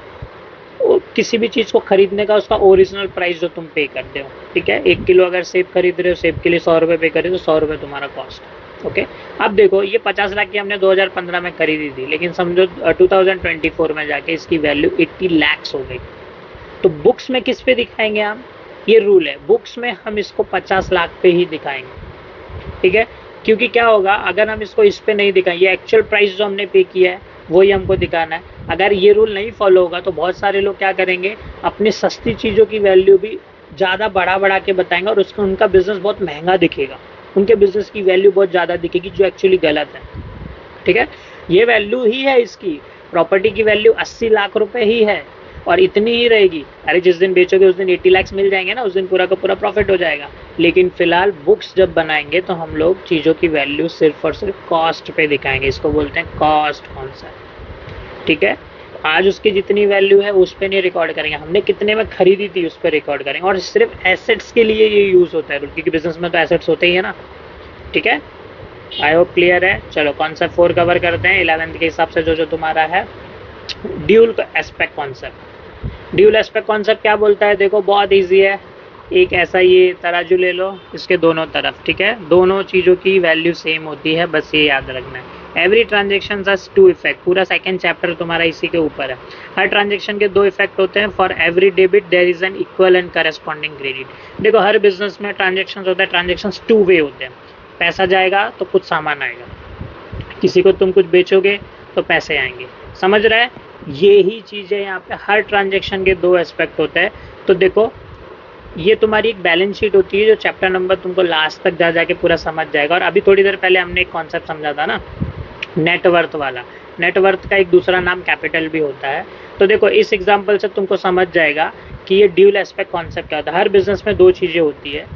किसी भी चीज़ को खरीदने का उसका ओरिजिनल प्राइस जो तुम पे करते हो, ठीक है। 1 किलो अगर सेब खरीद रहे हो, सेब के लिए 100 रुपये पे करे तो 100 रुपये तुम्हारा कॉस्ट है, ओके। अब देखो ये 50 लाख की हमने 2015 में खरीदी थी, लेकिन समझो 2024 में जाके इसकी वैल्यू 80 लैक्स हो गई। तो बुक्स में किस पे दिखाएंगे हम, ये रूल है, बुक्स में हम इसको 50 लाख पे ही दिखाएंगे, ठीक है। क्योंकि क्या होगा, अगर हम इसको इस पे नहीं दिखाएं, ये एक्चुअल प्राइस जो हमने पे किया है वही हमको दिखाना है। अगर ये रूल नहीं फॉलो होगा तो बहुत सारे लोग क्या करेंगे, अपनी सस्ती चीज़ों की वैल्यू भी ज़्यादा बढ़ा के बताएंगे और उसका उनका बिजनेस बहुत महंगा दिखेगा, उनके बिजनेस की वैल्यू बहुत ज़्यादा दिखेगी, जो एक्चुअली गलत है, ठीक है। ये वैल्यू ही है इसकी, प्रॉपर्टी की वैल्यू 80 लाख रुपए ही है और इतनी ही रहेगी। अरे जिस दिन बेचोगे उस दिन 80 लाख मिल जाएंगे ना, उस दिन पूरा का पूरा प्रॉफिट हो जाएगा। लेकिन फिलहाल बुक्स जब बनाएंगे तो हम लोग चीज़ों की वैल्यू सिर्फ और सिर्फ कॉस्ट पे दिखाएंगे, इसको बोलते हैं कॉस्ट कॉन्सेप्ट, ठीक है। आज उसकी जितनी वैल्यू है उस पर नहीं रिकॉर्ड करेंगे, हमने कितने में खरीदी थी उस पर रिकॉर्ड करेंगे। और सिर्फ एसेट्स के लिए ये यूज़ होता है, क्योंकि बिजनेस में तो एसेट्स होते ही है ना, ठीक है। आई होप क्लियर है। चलो कॉन्सेप्ट 4 कवर करते हैं 11th के हिसाब से, जो तुम्हारा है dual aspect concept. Dual aspect concept क्या बोलता है, देखो बहुत ईजी है। एक ऐसा ये तराजू ले लो, इसके दोनों तरफ, ठीक है, दोनों चीज़ों की वैल्यू सेम होती है, बस ये याद रखना है। एवरी ट्रांजेक्शन हैज 2 इफेक्ट, पूरा सेकंड चैप्टर तुम्हारा इसी के ऊपर है। हर ट्रांजेक्शन के 2 इफेक्ट होते हैं। For every debit there is an equal and corresponding credit. देखो हर बिजनेस में ट्रांजेक्शन होता है, ट्रांजेक्शन 2 वे होते हैं। पैसा जाएगा तो कुछ सामान आएगा, किसी को तुम कुछ बेचोगे तो पैसे आएंगे, समझ रहा है। ये ही चीज़ है यहाँ पे, हर ट्रांजेक्शन के 2 एस्पेक्ट होते हैं। तो देखो ये तुम्हारी एक बैलेंस शीट होती है, जो चैप्टर नंबर तुमको लास्ट तक जा जाके पूरा समझ जाएगा। और अभी थोड़ी देर पहले हमने एक कॉन्सेप्ट समझा था ना, नेटवर्थ वाला। नेटवर्थ का एक दूसरा नाम कैपिटल भी होता है। तो देखो इस एग्जांपल से तुमको समझ जाएगा कि ये ड्यूल एस्पेक्ट कॉन्सेप्ट क्या होता है। हर बिजनेस में 2 चीज़ें होती है,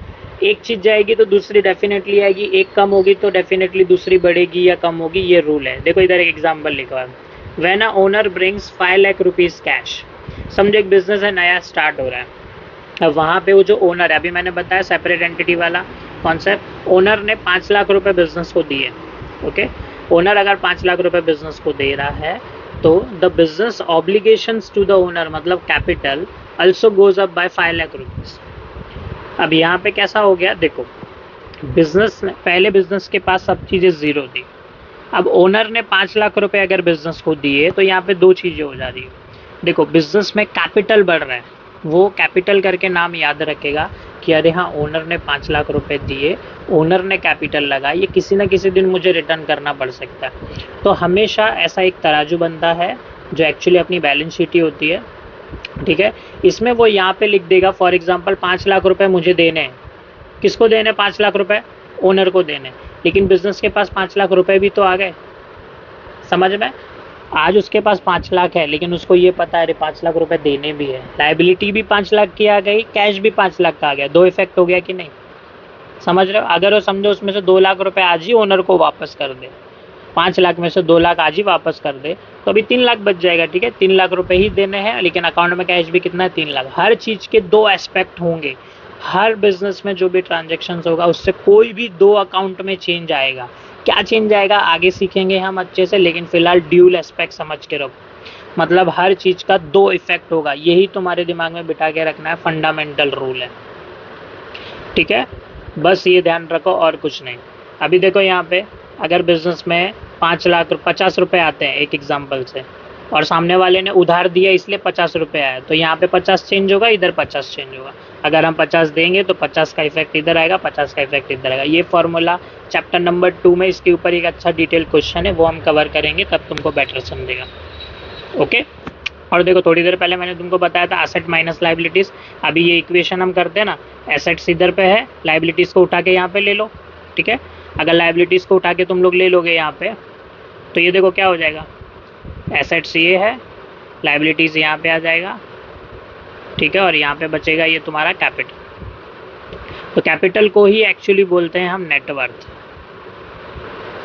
एक चीज़ जाएगी तो दूसरी डेफिनेटली आएगी, एक कम होगी तो डेफिनेटली दूसरी बढ़ेगी या कम होगी, ये रूल है। देखो इधर एक एग्जाम्पल लिखा है, when a owner brings 5 lakh rupees cash. समझो एक बिजनेस है, नया स्टार्ट हो रहा है। अब वहाँ पे वो जो ओनर है, अभी मैंने बताया सेपरेट एंटिटी वाला कॉन्सेप्ट, ओनर ने 5 लाख रुपए बिजनेस को दिए, ओके। ओनर अगर 5 लाख रुपए बिजनेस को दे रहा है तो the business obligations to the owner मतलब capital also goes up by 5 lakh rupees. अब यहाँ पे कैसा हो गया, देखो बिजनेस पहले बिजनेस के पास सब चीज़ें ज़ीरो थी, अब ओनर ने 5 लाख रुपए अगर बिजनेस को दिए तो यहाँ पे 2 चीज़ें हो जा रही है। देखो बिजनेस में कैपिटल बढ़ रहा है, वो कैपिटल करके नाम याद रखेगा कि अरे हाँ ओनर ने 5 लाख रुपए दिए, ओनर ने कैपिटल लगा, ये किसी ना किसी दिन मुझे रिटर्न करना पड़ सकता है। तो हमेशा ऐसा एक तराजू बनता है जो एक्चुअली अपनी बैलेंस शीट ही होती है, ठीक है। इसमें वो यहाँ पे लिख देगा फॉर एग्जांपल 5 लाख रुपए मुझे देने हैं। किसको देने 5 लाख रुपए, ओनर को देने। लेकिन बिजनेस के पास 5 लाख रुपए भी तो आ गए, समझ में। आज उसके पास 5 लाख है, लेकिन उसको ये पता है अरे 5 लाख रुपए देने भी है, लाइबिलिटी भी 5 लाख की आ गई, कैश भी 5 लाख का आ गया, 2 इफेक्ट हो गया कि नहीं, समझ रहे हो। अगर वो समझो उसमें से 2 लाख रुपए आज ही ओनर को वापस कर दे, 5 लाख में से 2 लाख आज ही वापस कर दे, तो अभी 3 लाख बच जाएगा, ठीक है। 3 लाख रुपए ही देने हैं, लेकिन अकाउंट में कैश भी कितना है, 3 लाख। हर चीज़ के 2 एस्पेक्ट होंगे। हर बिजनेस में जो भी ट्रांजेक्शन होगा उससे कोई भी 2 अकाउंट में चेंज आएगा। क्या चेंज आएगा आगे सीखेंगे हम अच्छे से, लेकिन फिलहाल ड्यूल एस्पेक्ट समझ के रखो, मतलब हर चीज़ का 2 इफेक्ट होगा। यही तुम्हारे दिमाग में बिठा के रखना है, फंडामेंटल रूल है, ठीक है। बस ये ध्यान रखो और कुछ नहीं। अभी देखो यहाँ पे अगर बिजनेस में 50 रुपए आते हैं एक एग्जांपल से, और सामने वाले ने उधार दिया इसलिए 50 रुपए आया, तो यहाँ पे 50 चेंज होगा, इधर 50 चेंज होगा। अगर हम 50 देंगे तो 50 का इफेक्ट इधर आएगा, 50 का इफेक्ट इधर आएगा। ये फॉर्मूला चैप्टर नंबर 2 में इसके ऊपर एक अच्छा डिटेल क्वेश्चन है, वो हम कवर करेंगे, तब तुमको बेटर समझेगा, ओके। और देखो थोड़ी देर पहले मैंने तुमको बताया था एसेट माइनस लाइबिलिटीज़। अभी ये इक्वेशन हम करते हैं ना, एसेट्स इधर पे है, लाइबिलिटीज़ को उठा के यहाँ पे ले लो, ठीक है। अगर लाइबिलिटीज़ को उठा के तुम लोग ले लोगे यहाँ पे, तो ये देखो क्या हो जाएगा, एसेट्स ये है, लाइबिलिटीज़ यहाँ पे आ जाएगा, ठीक है। और यहाँ पे बचेगा ये तुम्हारा कैपिटल। तो कैपिटल को ही एक्चुअली बोलते हैं हम नेटवर्थ।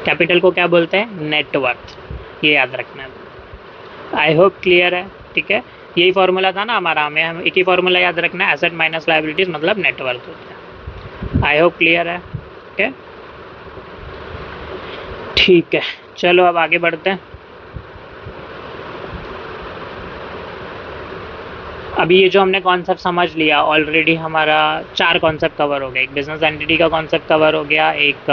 कैपिटल को क्या बोलते हैं, नेटवर्थ, ये याद रखना है। आई होप क्लियर है, ठीक है। यही फार्मूला था ना हमारा, हमें हम एक ही फार्मूला याद रखना है, एसेट माइनस लाइबिलिटीज़ मतलब नेटवर्थ होता है। आई होप क्लियर है, ठीक है। ठीक है, चलो अब आगे बढ़ते हैं। अभी ये जो हमने कॉन्सेप्ट समझ लिया, ऑलरेडी हमारा 4 कॉन्सेप्ट कवर हो गया। एक बिजनेस एंटिटी का कॉन्सेप्ट कवर हो गया, एक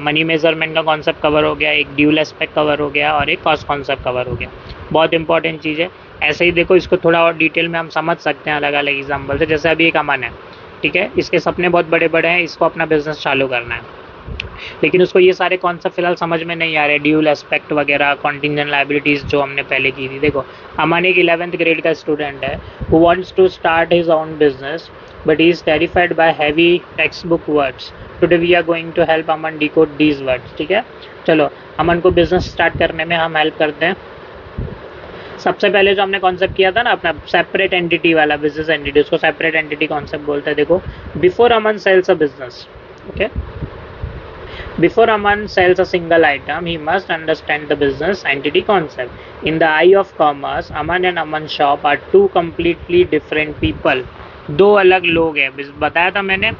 मनी मेजरमेंट का कॉन्सेप्ट कवर हो गया, एक ड्यूल एस्पेक्ट कवर हो गया और एक कॉस्ट कॉन्सेप्ट कवर हो गया। बहुत इंपॉर्टेंट चीज़ है। ऐसे ही देखो, इसको थोड़ा और डिटेल में हम समझ सकते हैं अलग अलग एग्जाम्पल से। जैसे अभी एक अमन है, ठीक है, इसके सपने बहुत बड़े बड़े हैं, इसको अपना बिजनेस चालू करना है, लेकिन उसको ये सारे कॉन्सेप्ट फिलहाल समझ में नहीं आ रहे, ड्यूल एस्पेक्ट वगैरह, कॉन्टिजेंट लायबिलिटीज़ जो हमने पहले की थी। देखो, अमन एक 11th ग्रेड का स्टूडेंट है who wants to start his own business but he is terrified by heavy text book words. Today we are going to help Aman decode these words. ठीक है, चलो अमन को बिजनेस स्टार्ट करने में हम हेल्प करते हैं। सबसे पहले जो हमने कॉन्सेप्ट किया था ना अपना सेपरेट एंटिटी वाला, बिजनेस एंटिटी, उसको सेपरेट एंटिटी कॉन्सेप्ट बोलते हैं। देखो, before Aman sells a business, okay, before Aman sells a single item, he must understand the business entity concept. In the eye of commerce, Aman and Aman shop are two completely different people. दो अलग लोग हैं, बताया था मैंने,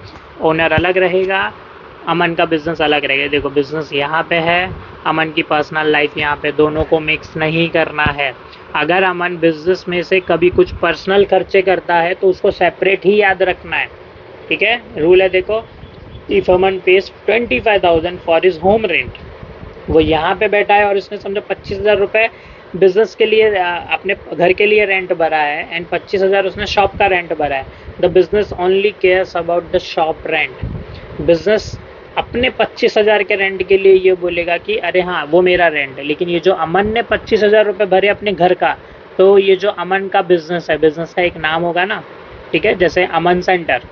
owner अलग रहेगा, अमन का बिजनेस अलग रहेगा। देखो, बिजनेस यहाँ पे है, अमन की पर्सनल लाइफ यहाँ पे, दोनों को मिक्स नहीं करना है। अगर अमन बिजनेस में से कभी कुछ पर्सनल खर्चे करता है तो उसको सेपरेट ही याद रखना है। ठीक है, रूल है। देखो, if Aman page 25,000 for his home rent, वो यहाँ पे बैठा है और इसने समझो 25,000 रुपये बिजनेस के लिए, अपने घर के लिए रेंट भरा है, एंड 25,000 उसने शॉप का रेंट भरा है। The business only cares about the shop rent. Business अपने 25,000 के रेंट के लिए ये बोलेगा कि अरे हाँ, वो मेरा रेंट है। लेकिन ये जो अमन ने 25,000 रुपये भरे अपने घर का, तो ये जो अमन का बिजनेस है, बिजनेस का एक नाम होगा ना, ठीक है, जैसे अमन सेंटर,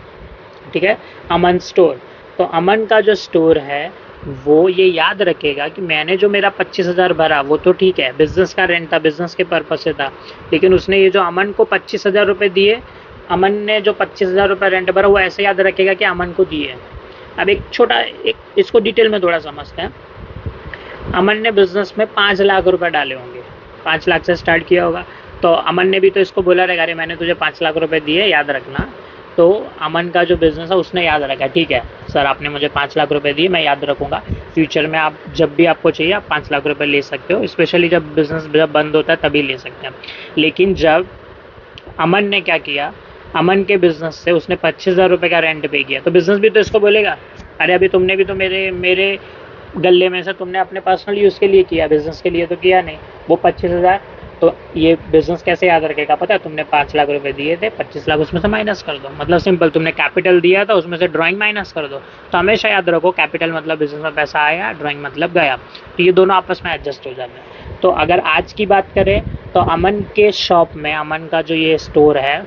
ठीक है, अमन स्टोर। तो अमन का जो स्टोर है वो ये याद रखेगा कि मैंने जो मेरा 25,000 भरा वो तो ठीक है, बिजनेस का रेंट था, बिजनेस के पर्पज से था, लेकिन उसने ये जो अमन को 25,000 रुपये दिए, अमन ने जो 25,000 रुपये रेंट भरा, वो ऐसे याद रखेगा कि अमन को दिए। अब एक छोटा, एक इसको डिटेल में थोड़ा समझते हैं। अमन ने बिजनेस में 5 लाख रुपए डाले होंगे, 5 लाख से स्टार्ट किया होगा, तो अमन ने भी तो इसको बोला रहेगा, अरे मैंने तुझे 5 लाख रुपए दिए, याद रखना। तो अमन का जो बिजनेस है उसने याद रखा, ठीक है सर, आपने मुझे 5 लाख रुपए दिए, मैं याद रखूंगा, फ्यूचर में आप जब भी आपको चाहिए आप 5 लाख रुपए ले सकते हो, स्पेशली जब बिजनेस जब बंद होता है तभी ले सकते हैं। लेकिन जब अमन ने क्या किया, अमन के बिजनेस से उसने 25,000 रुपये का रेंट पे किया, तो बिजनेस भी तो इसको बोलेगा, अरे अभी तुमने भी तो मेरे गले में से तुमने अपने पर्सनल यूज़ के लिए किया, बिजनेस के लिए तो किया नहीं। वो 25,000, तो ये बिजनेस कैसे याद रखेगा पता है, तुमने 5 लाख रुपए दिए थे, 25 लाख उसमें से माइनस कर दो, मतलब सिंपल, तुमने कैपिटल दिया था उसमें से ड्राइंग माइनस कर दो। तो हमेशा याद रखो, कैपिटल मतलब बिजनेस में पैसा आया, ड्राइंग मतलब गया, तो ये दोनों आपस में एडजस्ट हो जाते हैं। तो अगर आज की बात करें तो अमन के शॉप में, अमन का जो ये स्टोर है,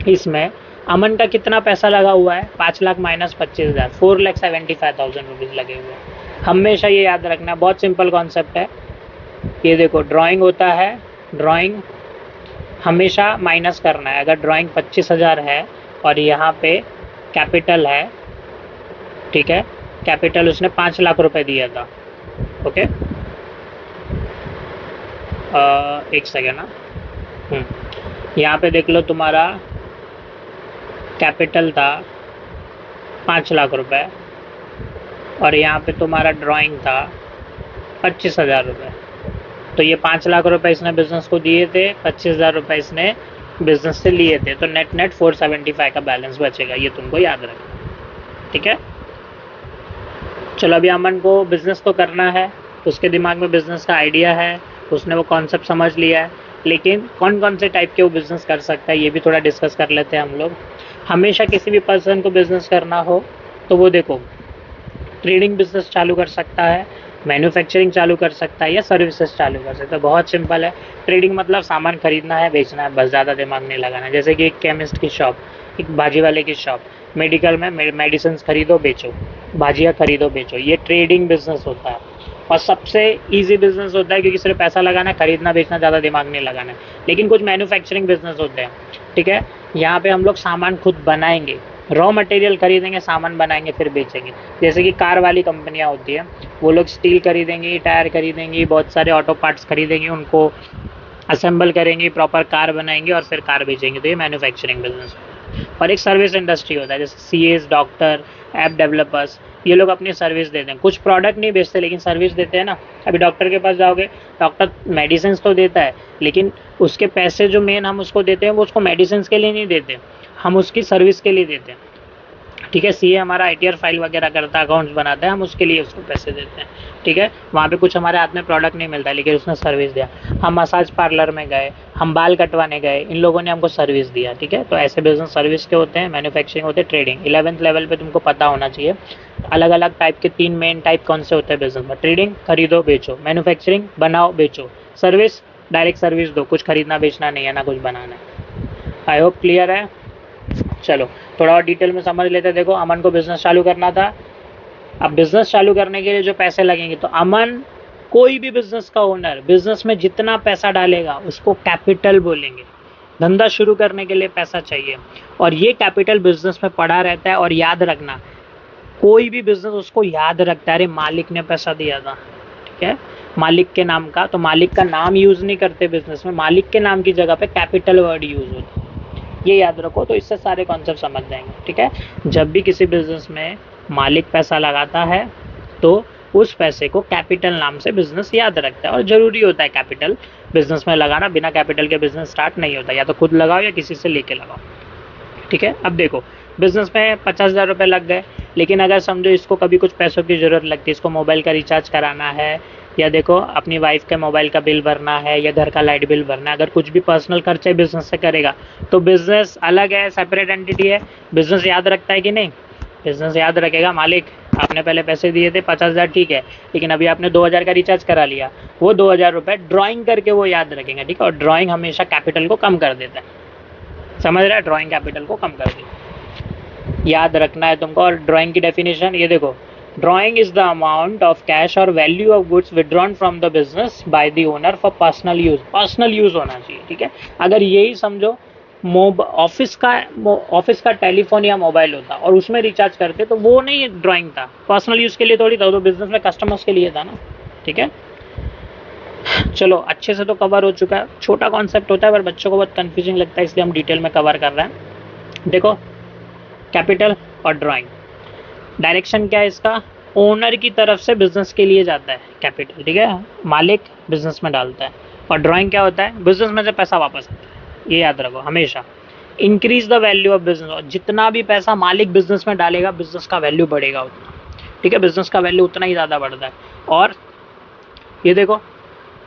इसमें अमन का कितना पैसा लगा हुआ है, 5 लाख माइनस 25,000, 4,75,000 रुपीज़ लगे हुए हैं। हमेशा ये याद रखना, बहुत सिंपल कॉन्सेप्ट है। ये देखो, ड्राइंग होता है, ड्राइंग हमेशा माइनस करना है। अगर ड्राइंग 25,000 है और यहाँ पे कैपिटल है, ठीक है, कैपिटल उसने 5 लाख रुपए दिया था, ओके, एक सेकेंड ना, यहाँ पे देख लो, तुम्हारा कैपिटल था 5 लाख रुपए और यहाँ पे तुम्हारा ड्राइंग था 25,000 रुपये। तो ये 5 लाख रुपए इसने बिजनेस को दिए थे, 25,000 रुपये इसने बिजनेस से लिए थे, तो नेट 475 का बैलेंस बचेगा, ये तुमको याद रखना, ठीक है। चलो, अभी अमन को बिजनेस तो करना है, उसके दिमाग में बिजनेस का आइडिया है, उसने वो कॉन्सेप्ट समझ लिया है, लेकिन कौन कौन से टाइप के वो बिज़नेस कर सकता है ये भी थोड़ा डिस्कस कर लेते हैं हम लोग। हमेशा किसी भी पर्सन को बिज़नेस करना हो तो वो देखो, ट्रेडिंग बिजनेस चालू कर सकता है, मैन्युफैक्चरिंग चालू कर सकता है, या सर्विसेज चालू कर सकता है। बहुत सिंपल है, ट्रेडिंग मतलब सामान खरीदना है, बेचना है, बस, ज़्यादा दिमाग नहीं लगाना है। जैसे कि एक केमिस्ट की शॉप, एक भाजी वाले की शॉप, मेडिकल में मेडिसिन खरीदो बेचो, भाजियाँ खरीदो बेचो, ये ट्रेडिंग बिजनेस होता है और सबसे इजी बिजनेस होता है, क्योंकि सिर्फ पैसा लगाना है, खरीदना बेचना, ज़्यादा दिमाग नहीं लगाना है। लेकिन कुछ मैन्युफैक्चरिंग बिजनेस होते हैं, ठीक है, यहाँ पे हम लोग सामान खुद बनाएंगे, रॉ मटेरियल खरीदेंगे, सामान बनाएंगे, फिर बेचेंगे। जैसे कि कार वाली कंपनियाँ होती है, वो लोग स्टील खरीदेंगी, टायर खरीदेंगी, बहुत सारे ऑटो पार्ट्स खरीदेंगी, उनको असेंबल करेंगे, प्रॉपर कार बनाएंगे और फिर कार बेचेंगे, तो ये मैन्युफैक्चरिंग बिजनेस। और एक सर्विस इंडस्ट्री होता है, जैसे सीएस, डॉक्टर, ऐप डेवलपर्स, ये लोग अपनी सर्विस देते हैं। कुछ प्रोडक्ट नहीं बेचते लेकिन सर्विस देते हैं ना। अभी डॉक्टर के पास जाओगे, डॉक्टर मेडिसिन तो देता है, लेकिन उसके पैसे जो मेन हम उसको देते हैं वो उसको मेडिसिन के लिए नहीं देते, हम उसकी सर्विस के लिए देते हैं। ठीक है, सीए हमारा आईटीआर फाइल वगैरह करता है, अकाउंट्स बनाता है, हम उसके लिए उसको पैसे देते हैं। ठीक है, वहाँ पे कुछ हमारे हाथ में प्रोडक्ट नहीं मिलता लेकिन उसने सर्विस दिया। हम मसाज पार्लर में गए, हम बाल कटवाने गए, इन लोगों ने हमको सर्विस दिया। ठीक है, तो ऐसे बिजनेस सर्विस के होते हैं, मैन्युफैक्चरिंग होते हैं, ट्रेडिंग। 11th लेवल पे तुमको पता होना चाहिए अलग अलग टाइप के 3 मेन टाइप कौन से होते हैं बिजनेस में। ट्रेडिंग, खरीदो बेचो। मैन्युफैक्चरिंग, बनाओ बेचो। सर्विस, डायरेक्ट सर्विस दो, कुछ खरीदना बेचना नहीं है ना कुछ बनाना है। आई होप क्लियर है। चलो थोड़ा और डिटेल में समझ लेते हैं। देखो, अमन को बिजनेस चालू करना था। अब बिजनेस चालू करने के लिए जो पैसे लगेंगे, तो अमन, कोई भी बिजनेस का ओनर बिजनेस में जितना पैसा डालेगा उसको कैपिटल बोलेंगे। धंधा शुरू करने के लिए पैसा चाहिए और ये कैपिटल बिजनेस में पड़ा रहता है। और याद रखना, कोई भी बिजनेस उसको याद रखता है, अरे मालिक ने पैसा दिया था। ठीक है, मालिक के नाम का, तो मालिक का नाम यूज नहीं करते बिजनेस में, मालिक के नाम की जगह पे कैपिटल वर्ड यूज होता है। ये याद रखो, तो इससे सारे कॉन्सेप्ट समझ जाएंगे। ठीक है, जब भी किसी बिजनेस में मालिक पैसा लगाता है तो उस पैसे को कैपिटल नाम से बिजनेस याद रखता है। और ज़रूरी होता है कैपिटल बिजनेस में लगाना, बिना कैपिटल के बिजनेस स्टार्ट नहीं होता, या तो खुद लगाओ या किसी से लेके लगाओ। ठीक है, अब देखो, बिजनेस में 50,000 रुपये लग गए, लेकिन अगर समझो इसको कभी कुछ पैसों की ज़रूरत लगती है, इसको मोबाइल का रिचार्ज कराना है, या देखो अपनी वाइफ के मोबाइल का बिल भरना है, या घर का लाइट बिल भरना है, अगर कुछ भी पर्सनल खर्चे बिजनेस से करेगा तो बिजनेस अलग है, सेपरेट एंटिटी है। बिजनेस याद रखता है कि नहीं? बिजनेस याद रखेगा, मालिक आपने पहले पैसे दिए थे 50,000, ठीक है, लेकिन अभी आपने 2,000 का रिचार्ज करा लिया, वो 2,000 रुपये ड्राइंग करके वो याद रखेंगे। ठीक है, और ड्राइंग हमेशा कैपिटल को कम कर देता है, समझ रहा है? ड्राइंग कैपिटल को कम कर देता, याद रखना है तुमको। और ड्राइंग की डेफिनेशन ये देखो, drawing is the amount of cash और value of goods withdrawn from the business by the owner for personal use. Personal use होना चाहिए। ठीक है, अगर यही समझो ऑफिस का टेलीफोन या मोबाइल होता और उसमें रिचार्ज करते तो वो नहीं ड्राइंग था, पर्सनल यूज के लिए थोड़ी था, तो बिजनेस में कस्टमर्स के लिए था ना। ठीक है, चलो अच्छे से तो कवर हो चुका है। छोटा कॉन्सेप्ट होता है पर बच्चों को बहुत कंफ्यूजिंग लगता है, इसलिए हम डिटेल में कवर कर रहे हैं। देखो, कैपिटल और ड्राइंग, डायरेक्शन क्या है इसका? ओनर की तरफ से बिजनेस के लिए जाता है कैपिटल। ठीक है, मालिक बिजनेस में डालता है। और ड्राइंग क्या होता है? बिजनेस में से पैसा वापस आता है। ये याद रखो हमेशा। Increase the value of business, और जितना भी पैसा मालिक बिजनेस में डालेगा बिजनेस का वैल्यू बढ़ेगा उतना। ठीक है, बिजनेस का वैल्यू उतना ही ज़्यादा बढ़ता है। और ये देखो,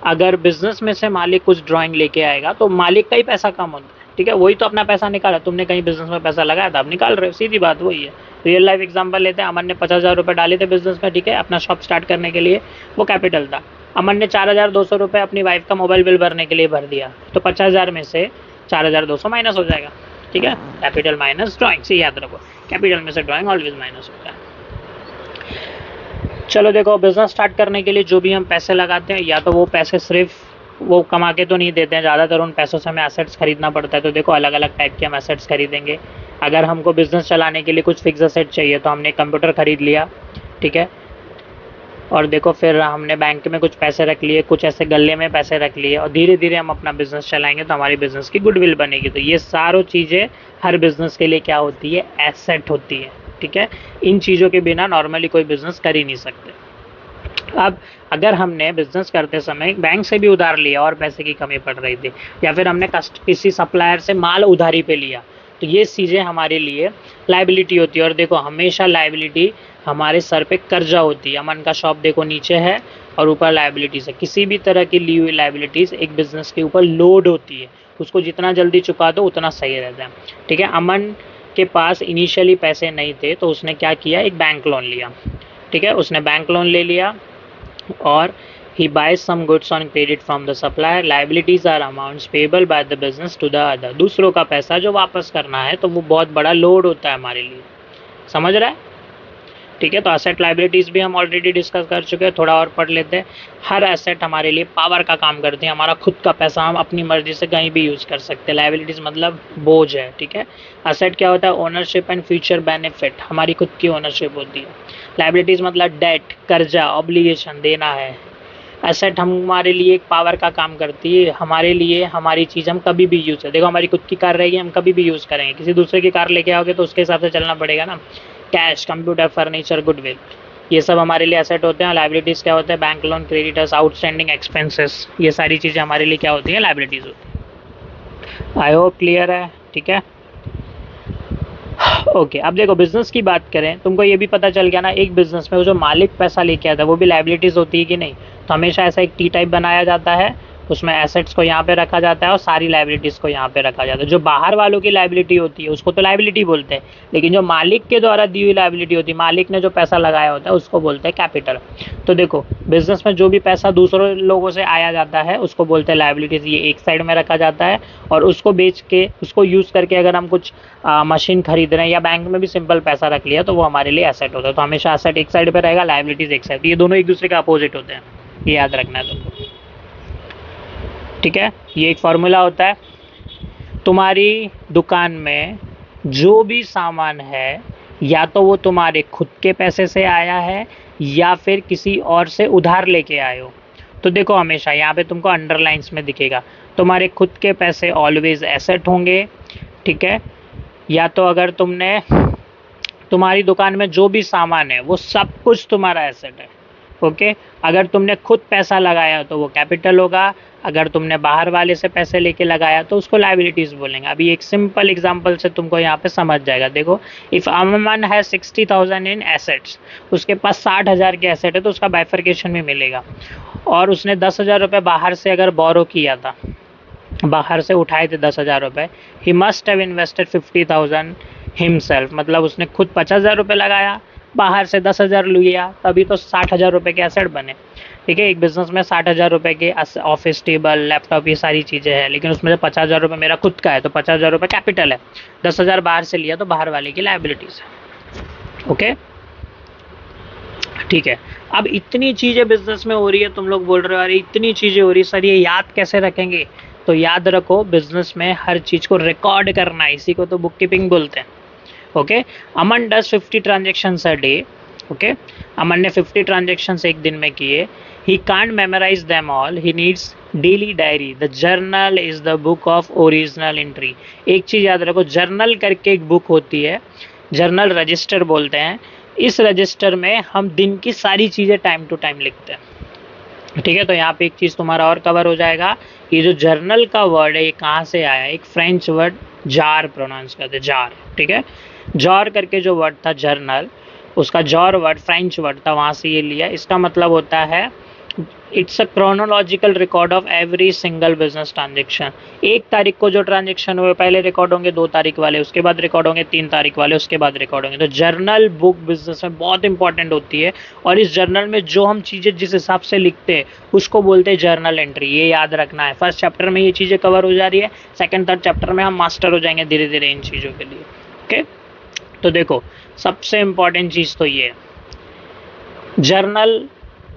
अगर बिजनेस में से मालिक कुछ ड्राइंग लेके आएगा तो मालिक का ही पैसा कम होता है। ठीक है, वही तो अपना पैसा निकाला, तुमने कहीं बिजनेस में पैसा लगाया था, आप निकाल रहे हो, सीधी बात वही है। रियल लाइफ एग्जांपल लेते हैं, अमन ने 50,000 रुपये डाले थे बिजनेस में। ठीक है, अपना शॉप स्टार्ट करने के लिए, वो कैपिटल था। अमन ने 4,200 रुपये अपनी वाइफ का मोबाइल बिल भरने के लिए भर दिया, तो 50,000 में से 4,200 माइनस हो जाएगा। ठीक है, कैपिटल माइनस ड्राइंग, से याद रखो, कैपिटल में से ड्राइंग ऑलवेज माइनस होता है। चलो देखो, बिजनेस स्टार्ट करने के लिए जो भी हम पैसे लगाते हैं, या तो वो पैसे सिर्फ वो कमा के तो नहीं देते हैं, ज़्यादातर उन पैसों से हमें एसेट्स खरीदना पड़ता है। तो देखो, अलग अलग टाइप के हम एसेट्स खरीदेंगे। अगर हमको बिजनेस चलाने के लिए कुछ फिक्स एसेट चाहिए तो हमने कंप्यूटर खरीद लिया। ठीक है, और देखो फिर हमने बैंक में कुछ पैसे रख लिए, कुछ ऐसे गले में पैसे रख लिए, और धीरे धीरे हम अपना बिजनेस चलाएंगे तो हमारी बिजनेस की गुडविल बनेगी। तो ये सारों चीज़ें हर बिजनेस के लिए क्या होती है? एसेट होती है। ठीक है, इन चीज़ों के बिना नॉर्मली कोई बिजनेस कर ही नहीं सकते। अब अगर हमने बिजनेस करते समय बैंक से भी उधार लिया और पैसे की कमी पड़ रही थी, या फिर हमने किसी सप्लायर से माल उधारी पे लिया, तो ये चीज़ें हमारे लिए लाइबिलिटी होती है। और देखो, हमेशा लाइबिलिटी हमारे सर पे कर्जा होती है। अमन का शॉप देखो नीचे है और ऊपर लाइबिलिटीज़ है। किसी भी तरह की ली हुई लाइबिलिटीज़ एक बिजनेस के ऊपर लोड होती है, उसको जितना जल्दी चुका दो उतना सही रहता है। ठीक है, अमन के पास इनिशियली पैसे नहीं थे तो उसने क्या किया? एक बैंक लोन लिया। ठीक है, उसने बैंक लोन ले लिया और he buys some goods on credit from the supplier. Liabilities are amounts payable by the business to the other. दूसरों का पैसा जो वापस करना है, तो वो बहुत बड़ा लोड होता है हमारे लिए, समझ रहा है? ठीक है, तो एसेट लाइबिलिटीज़ भी हम ऑलरेडी डिस्कस कर चुके हैं, थोड़ा और पढ़ लेते हैं। हर एसेट हमारे लिए पावर का काम करती है, हमारा खुद का पैसा हम अपनी मर्जी से कहीं भी यूज़ कर सकते हैं। लाइबिलिटीज़ मतलब बोझ है। ठीक है, एसेट क्या होता है? ओनरशिप एंड फ्यूचर बेनिफिट, हमारी खुद की ओनरशिप होती है। लाइबिलिटीज़ मतलब डेट, कर्जा, ऑब्लिगेशन, देना है। एसेट हमारे लिए एक पावर का काम करती है, हमारे लिए हमारी चीज़ हम कभी भी यूज़ है, देखो हमारी खुद की कार रहेगी हम कभी भी यूज़ करेंगे, किसी दूसरे की कार लेके आओगे तो उसके हिसाब से चलना पड़ेगा ना। कैश, कंप्यूटर, फर्नीचर, गुडविल, ये सब हमारे लिए एसेट होते हैं। लाइबिलिटीज़ क्या होते हैं? Bank loan, creditors, outstanding expenses, ये सारी चीज़ें हमारे लिए क्या होती हैं? लाइबिलिटीज़ होती हैं। आई होप क्लियर है, ठीक है। ओके, अब देखो बिजनेस की बात करें, तुमको ये भी पता चल गया ना, एक बिजनेस में वो जो मालिक पैसा लेके आता है वो भी लाइबिलिटीज़ होती है कि नहीं? तो हमेशा ऐसा एक टी टाइप बनाया जाता है, उसमें एसेट्स को यहाँ पे रखा जाता है और सारी लाइबिलिटीज़ को यहाँ पे रखा जाता है। जो बाहर वालों की लाइबिलिटी होती है उसको तो लाइबिलिटी बोलते हैं, लेकिन जो मालिक के द्वारा दी हुई लाइबिलिटी होती है, मालिक ने जो पैसा लगाया होता है उसको बोलते हैं कैपिटल। तो देखो बिजनेस में जो भी पैसा दूसरों लोगों से आया जाता है उसको बोलते हैं लाइबिलिटीज़, ये एक साइड में रखा जाता है। और उसको बेच के, उसको यूज़ करके अगर हम कुछ मशीन खरीद रहे हैं या बैंक में भी सिंपल पैसा रख लिया तो वो हमारे लिए एसेट होता है। तो हमेशा एसेट एक साइड पे रहेगा, लाइबिलिटीज़ एक साइड, ये दोनों एक दूसरे के अपोजिट होते हैं, ये याद रखना है तुमको, ठीक है। ये एक फॉर्मूला होता है। तुम्हारी दुकान में जो भी सामान है या तो वो तुम्हारे खुद के पैसे से आया है या फिर किसी और से उधार लेके आए हो। तो देखो हमेशा यहाँ पे तुमको अंडरलाइंस में दिखेगा, तुम्हारे खुद के पैसे ऑलवेज एसेट होंगे, ठीक है। या तो अगर तुमने, तुम्हारी दुकान में जो भी सामान है वो सब कुछ तुम्हारा एसेट है, ओके। अगर तुमने खुद पैसा लगाया तो वो कैपिटल होगा, अगर तुमने बाहर वाले से पैसे लेके लगाया तो उसको लाइबिलिटीज़ बोलेंगे। अभी एक सिंपल एग्जांपल से तुमको यहाँ पे समझ जाएगा। देखो इफ़ अमन है 60,000 इन एसेट्स, उसके पास 60,000 के एसेट है तो उसका बाइफर्केशन भी मिलेगा। और उसने 10,000 रुपये बाहर से अगर बोरो किया था, बाहर से उठाए थे 10,000 रुपये, he must have invested 50,000 himself, मतलब उसने खुद 50,000 रुपये लगाया, बाहर से 10,000 लिया, तभी तो 60,000 रुपये के एसेट बने, ठीक है। एक बिजनेस में 60,000 रुपये के ऑफिस टेबल, लैपटॉप, ये सारी चीज़ें हैं, लेकिन उसमें से 50,000 रुपये मेरा खुद का है तो 50,000 रुपये कैपिटल है, 10,000 बाहर से लिया तो बाहर वाले की लाइबिलिटीज़ है, ओके, ठीक है। अब इतनी चीज़ें बिजनेस में हो रही है, तुम लोग बोल रहे हो अरे इतनी चीज़ें हो रही है सर, ये याद कैसे रखेंगे? तो याद रखो, बिजनेस में हर चीज़ को रिकॉर्ड करना है, इसी को तो बुक कीपिंग बोलते हैं, okay. Aman does 50 transactions a day, okay. Aman ने 50 ट्रांजेक्शन्स एक दिन में किए। He can't memorise them all, he needs daily diary, the journal is the book of original entry. एक चीज़ याद रखो, जर्नल करके एक बुक होती है, जर्नल रजिस्टर बोलते हैं। इस रजिस्टर में हम दिन की सारी चीज़ें टाइम टू टाइम लिखते हैं, ठीक है। तो यहाँ पे एक चीज़ तुम्हारा और कवर हो जाएगा, ये जो जर्नल का वर्ड है ये कहाँ से आया? एक फ्रेंच वर्ड जार प्रोनाउंस करते, जार, ठीक है। जॉर करके जो वर्ड था जर्नल, उसका जॉर वर्ड फ्रेंच वर्ड था, वहाँ से ये लिया। इसका मतलब होता है it's a chronological record of every single business transaction. 1 तारीख को जो ट्रांजेक्शन हुए पहले रिकॉर्ड होंगे, 2 तारीख वाले उसके बाद रिकॉर्ड होंगे, 3 तारीख वाले उसके बाद रिकॉर्ड होंगे। तो जर्नल बुक बिजनेस में बहुत इंपॉर्टेंट होती है, और इस जर्नल में जो हम चीज़ें जिस हिसाब से लिखते हैं उसको बोलते हैं जर्नल एंट्री, ये याद रखना है। फर्स्ट चैप्टर में ये चीज़ें कवर हो जा रही है, सेकेंड थर्ड चैप्टर में हम मास्टर हो जाएंगे धीरे धीरे इन चीज़ों के लिए, ओके। तो देखो सबसे इम्पॉर्टेंट चीज़ तो ये है, जर्नल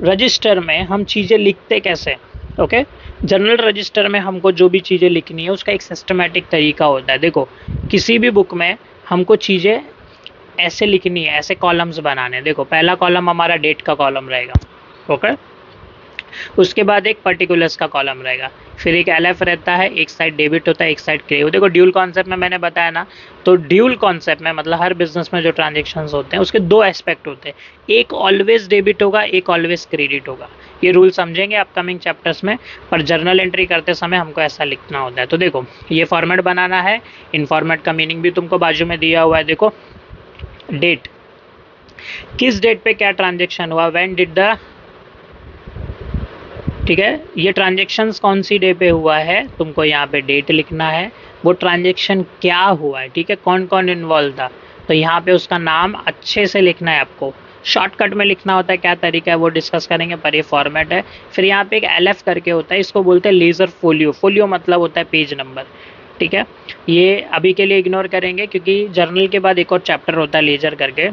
रजिस्टर में हम चीज़ें लिखते कैसे, ओके। जर्नल रजिस्टर में हमको जो भी चीज़ें लिखनी है उसका एक सिस्टमेटिक तरीका होता है। देखो किसी भी बुक में हमको चीज़ें ऐसे लिखनी है, ऐसे कॉलम्स बनाने। देखो पहला कॉलम हमारा डेट का कॉलम रहेगा, ओके। उसके बाद एक पर्टिकुलर्स का कॉलम रहेगा, फिर एक एलएफ रहता है, एक साइड डेबिट होता है, एक साइड क्रेडिट। देखो ड्यूल कॉन्सेप्ट में मैंने बताया ना, तो ड्यूल कॉन्सेप्ट में मतलब हर बिजनेस में जो ट्रांजेक्शन्स होते हैं उसके 2 एस्पेक्ट होते हैं, एक ऑलवेज डेबिट होगा, एक ऑलवेज क्रेडिट होगा। ये रूल समझेंगे अपकमिंग चैप्टर्स में, पर जर्नल एंट्री करते समय हमको ऐसा लिखना होता है। तो देखो ये फॉर्मेट बनाना है, इन फॉर्मेट का मीनिंग भी तुमको बाजू में दिया हुआ है। देखो डेट, किस डेट पे क्या ट्रांजेक्शन हुआ, व्हेन डिड द, ठीक है, ये ट्रांजेक्शन्स कौन सी डे पे हुआ है, तुमको यहाँ पे डेट लिखना है, वो ट्रांजेक्शन क्या हुआ है, ठीक है, कौन कौन इन्वॉल्व था, तो यहाँ पे उसका नाम अच्छे से लिखना है आपको। शॉर्टकट में लिखना होता है, क्या तरीका है वो डिस्कस करेंगे, पर ये फॉर्मेट है। फिर यहाँ पे एक एलएफ करके होता है, इसको बोलते हैं लेजर फोलियो, फोलियो मतलब होता है पेज नंबर, ठीक है। ये अभी के लिए इग्नोर करेंगे क्योंकि जर्नल के बाद एक और चैप्टर होता है लेजर करके,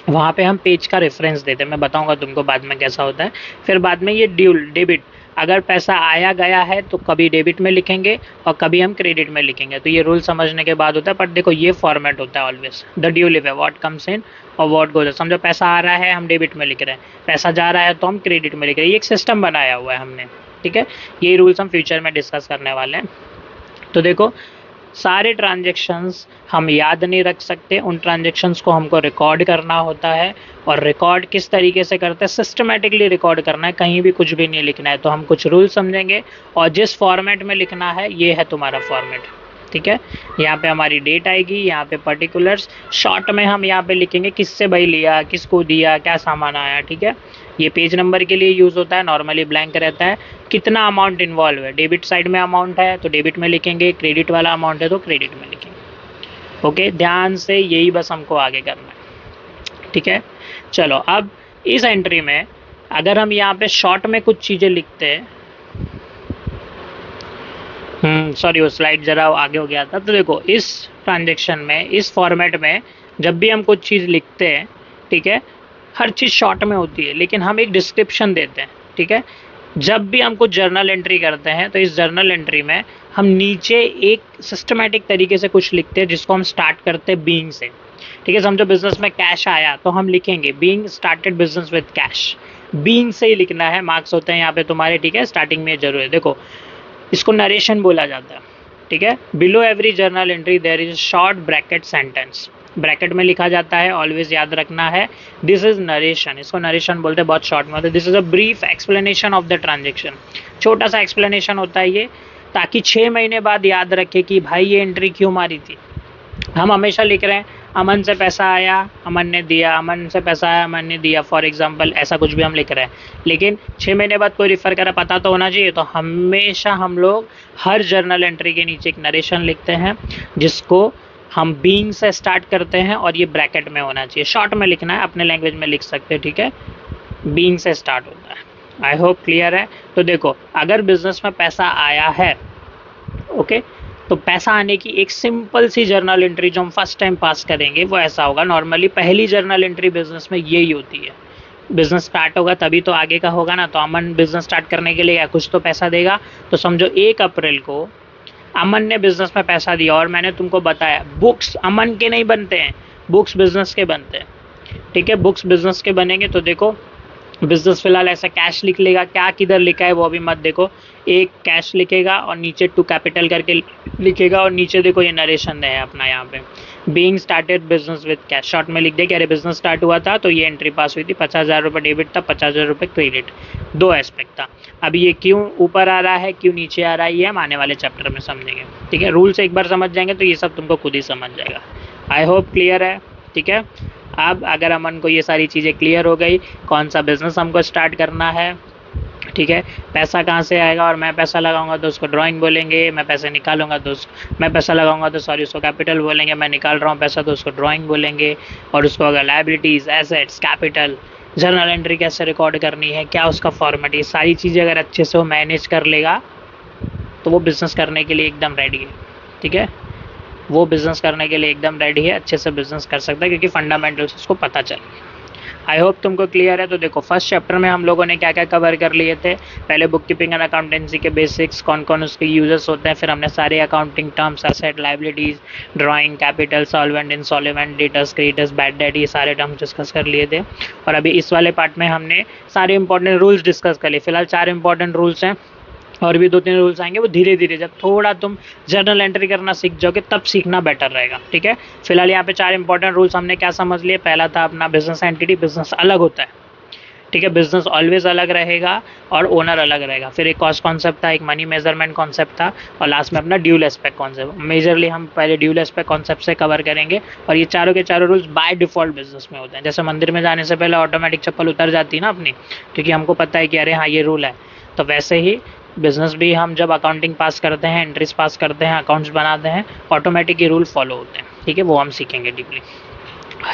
वहाँ पे हम पेज का रेफरेंस देते हैं, मैं बताऊंगा तुमको बाद में कैसा होता है। फिर बाद में ये ड्यूल डेबिट, अगर पैसा आया गया है तो कभी डेबिट में लिखेंगे और कभी हम क्रेडिट में लिखेंगे। तो ये रूल समझने के बाद होता है, पर देखो ये फॉर्मेट होता है ऑलवेज, द ड्यू लिव है, व्हाट कम्स इन और व्हाट गोज। समझो पैसा आ रहा है हम डेबिट में लिख रहे हैं, पैसा जा रहा है तो हम क्रेडिट में लिख रहे हैं। ये एक सिस्टम बनाया हुआ है हमने, ठीक है। ये रूल्स हम फ्यूचर में डिस्कस करने वाले हैं। तो देखो सारे ट्रांजेक्शन्स हम याद नहीं रख सकते, उन ट्रांजेक्शन्स को हमको रिकॉर्ड करना होता है। और रिकॉर्ड किस तरीके से करते हैं, सिस्टमेटिकली रिकॉर्ड करना है, कहीं भी कुछ भी नहीं लिखना है। तो हम कुछ रूल समझेंगे और जिस फॉर्मेट में लिखना है ये है तुम्हारा फॉर्मेट, ठीक है। यहाँ पे हमारी डेट आएगी, यहाँ पे पर्टिकुलर्स, शॉर्ट में हम यहाँ पे लिखेंगे किससे भाई लिया, किसको दिया, क्या सामान आया, ठीक है। ये पेज नंबर के लिए यूज़ होता है, नॉर्मली ब्लैंक रहता है। कितना अमाउंट इन्वॉल्व है, डेबिट साइड में अमाउंट है तो डेबिट में लिखेंगे, क्रेडिट वाला अमाउंट है तो क्रेडिट में लिखेंगे। ओके, ध्यान से यही बस हमको आगे करना है, ठीक है। चलो अब इस एंट्री में अगर हम यहाँ पे शॉर्ट में कुछ चीज़ें लिखते हैं, सॉरी वो स्लाइड ज़रा आगे हो गया था। तो देखो इस ट्रांजेक्शन में, इस फॉर्मेट में जब भी हम कुछ चीज़ लिखते हैं, ठीक है, हर चीज़ शॉर्ट में होती है लेकिन हम एक डिस्क्रिप्शन देते हैं, ठीक है। जब भी हम कुछ जर्नल एंट्री करते हैं तो इस जर्नल एंट्री में हम नीचे एक सिस्टमेटिक तरीके से कुछ लिखते हैं जिसको हम स्टार्ट करते हैं बीइंग से, ठीक है। समझो बिजनेस में कैश आया तो हम लिखेंगे being started business with cash, being से ही लिखना है, मार्क्स होते हैं यहाँ पे तुम्हारे, ठीक है। स्टार्टिंग में जरूर है, देखो इसको नरेशन बोला जाता है, ठीक है। Below every journal entry there is short bracket sentence, bracket में लिखा जाता है, ऑलवेज याद रखना है। दिस इज नरेशन, इसको नरेशन बोलते हैं, बहुत शॉर्ट में होता है। This is a brief explanation of the transaction, छोटा सा एक्सप्लेनेशन होता है ये, ताकि 6 महीने बाद याद रखे कि भाई ये एंट्री क्यों मारी थी। हम हमेशा लिख रहे हैं अमन से पैसा आया, अमन ने दिया, अमन से पैसा आया, अमन ने दिया, फॉर एग्जांपल ऐसा कुछ भी हम लिख रहे हैं। लेकिन 6 महीने बाद कोई रिफ़र करा, पता तो होना चाहिए। तो हमेशा हम लोग हर जर्नल एंट्री के नीचे एक नरेशन लिखते हैं जिसको हम बीइंग से स्टार्ट करते हैं और ये ब्रैकेट में होना चाहिए, शॉर्ट में लिखना है, अपने लैंग्वेज में लिख सकते हैं, ठीक है। बीइंग से स्टार्ट होता है। आई होप क्लियर है। तो देखो अगर बिजनेस में पैसा आया है, ओके, तो पैसा आने की एक सिंपल सी जर्नल एंट्री जो हम फर्स्ट टाइम पास करेंगे वो ऐसा होगा। नॉर्मली पहली जर्नल एंट्री बिजनेस में यही होती है, बिजनेस स्टार्ट होगा तभी तो आगे का होगा ना। तो अमन बिजनेस स्टार्ट करने के लिए कुछ तो पैसा देगा, तो समझो 1 अप्रैल को अमन ने बिजनेस में पैसा दिया और मैंने तुमको बताया बुक्स अमन के नहीं बनते हैं, बुक्स बिजनेस के बनते हैं, ठीक है। बुक्स बिजनेस के बनेंगे तो देखो बिजनेस फिलहाल ऐसा कैश लिख लेगा, क्या किधर लिखा है वो अभी मत देखो, एक कैश लिखेगा और नीचे टू कैपिटल करके लिखेगा और नीचे देखो ये नरेशन है अपना, यहाँ पे being started business with cash, short में लिख दे कि अरे बिजनेस स्टार्ट हुआ था तो ये एंट्री पास हुई थी, 50,000 रुपये डेबिट था, 50,000 रुपये क्रेडिट, 2 एस्पेक्ट था। अभी ये क्यों ऊपर आ रहा है, क्यों नीचे आ रहा है, ये हम आने वाले चैप्टर में समझेंगे, ठीक है। रूल से एक बार समझ जाएंगे तो ये सब तुमको खुद ही समझ जाएगा। आई होप क्लियर है, ठीक है। अब अगर अमन को ये सारी चीज़ें क्लियर हो गई, कौन सा बिजनेस हमको स्टार्ट करना है, ठीक है, पैसा कहाँ से आएगा, और मैं पैसा लगाऊंगा तो उसको ड्राइंग बोलेंगे, मैं पैसे निकालूंगा तो मैं पैसा लगाऊंगा तो सॉरी उसको कैपिटल बोलेंगे, मैं निकाल रहा हूँ पैसा तो उसको ड्राइंग बोलेंगे। और उसको अगर liabilities, assets, capital, journal entry कैसे रिकॉर्ड करनी है, क्या उसका फॉर्मेट, ये सारी चीज़ें अगर अच्छे से वो मैनेज कर लेगा तो वो बिज़नेस करने के लिए एकदम रेडी है, ठीक है। वो बिज़नेस करने के लिए एकदम रेडी है, अच्छे से बिज़नेस कर सकता है क्योंकि फंडामेंटल्स उसको पता चल। आई होप तुमको क्लियर है। तो देखो फर्स्ट चैप्टर में हम लोगों ने क्या क्या कवर कर लिए थे, पहले बुक कीपिंग एंड अकाउंटेंसी के बेसिक्स, कौन कौन उसके यूजर्स होते हैं, फिर हमने सारे accounting terms, asset, liabilities, drawing, capital, solvent, insolvent, debtors, creditors, bad debt, ये सारे टर्म्स डिस्कस कर लिए थे। और अभी इस वाले पार्ट में हमने सारे इंपॉर्टेंट रूल्स डिस्कस कर लिए। फिलहाल 4 इंपॉर्टेंट रूल्स हैं और भी 2-3 रूल्स आएंगे, वो धीरे धीरे जब थोड़ा तुम जर्नल एंट्री करना सीख जाओगे तब सीखना बेटर रहेगा, ठीक है। फिलहाल यहाँ पे 4 इंपॉर्टेंट रूल्स हमने क्या समझ लिए। पहला था अपना बिजनेस एंटिटी, बिजनेस अलग होता है, ठीक है, बिजनेस ऑलवेज अलग रहेगा और ओनर अलग रहेगा। फिर एक कॉस्ट कॉन्सेप्ट था, एक मनी मेजरमेंट कॉन्सेप्ट था और लास्ट में अपना ड्यूल एस्पेक्ट कॉन्सेप्ट। मेजरली हम पहले ड्यूल एस्पेक्ट कॉन्सेप्ट से कवर करेंगे और ये चारों के चारों रूल्स बाय डिफॉल्ट बिजनेस में होते हैं। जैसे मंदिर में जाने से पहले ऑटोमेटिक चप्पल उतर जाती है ना अपनी, क्योंकि हमको पता है कि अरे हाँ ये रूल है, तो वैसे ही बिजनेस भी हम जब अकाउंटिंग पास करते हैं, एंट्रीज पास करते हैं, अकाउंट्स बनाते हैं, ऑटोमेटिक ये रूल फॉलो होते हैं, ठीक है। वो हम सीखेंगे डीपली।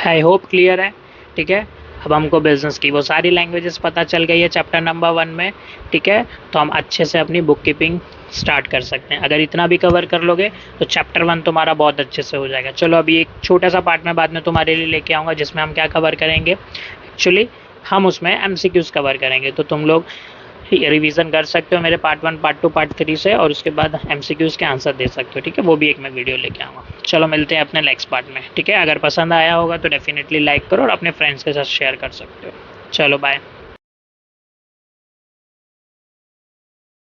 आई होप क्लियर है, ठीक है। अब हमको बिजनेस की वो सारी लैंग्वेजेस पता चल गई है चैप्टर नंबर 1 में, ठीक है। तो हम अच्छे से अपनी बुक कीपिंग स्टार्ट कर सकते हैं। अगर इतना भी कवर कर लोगे तो चैप्टर 1 तुम्हारा बहुत अच्छे से हो जाएगा। चलो अभी एक छोटा सा पार्ट में बाद में तुम्हारे लिए लेके आऊँगा जिसमें हम क्या कवर करेंगे, एक्चुअली हम उसमें MCQs कवर करेंगे। तो तुम लोग रिवीजन कर सकते हो मेरे पार्ट 1, पार्ट 2, पार्ट 3 से, और उसके बाद एमसीक्यूज़ के आंसर दे सकते हो, ठीक है। वो भी एक मैं वीडियो लेके आऊँगा। चलो मिलते हैं अपने नेक्स्ट पार्ट में, ठीक है। अगर पसंद आया होगा तो डेफिनेटली लाइक करो और अपने फ्रेंड्स के साथ शेयर कर सकते हो। चलो बाय।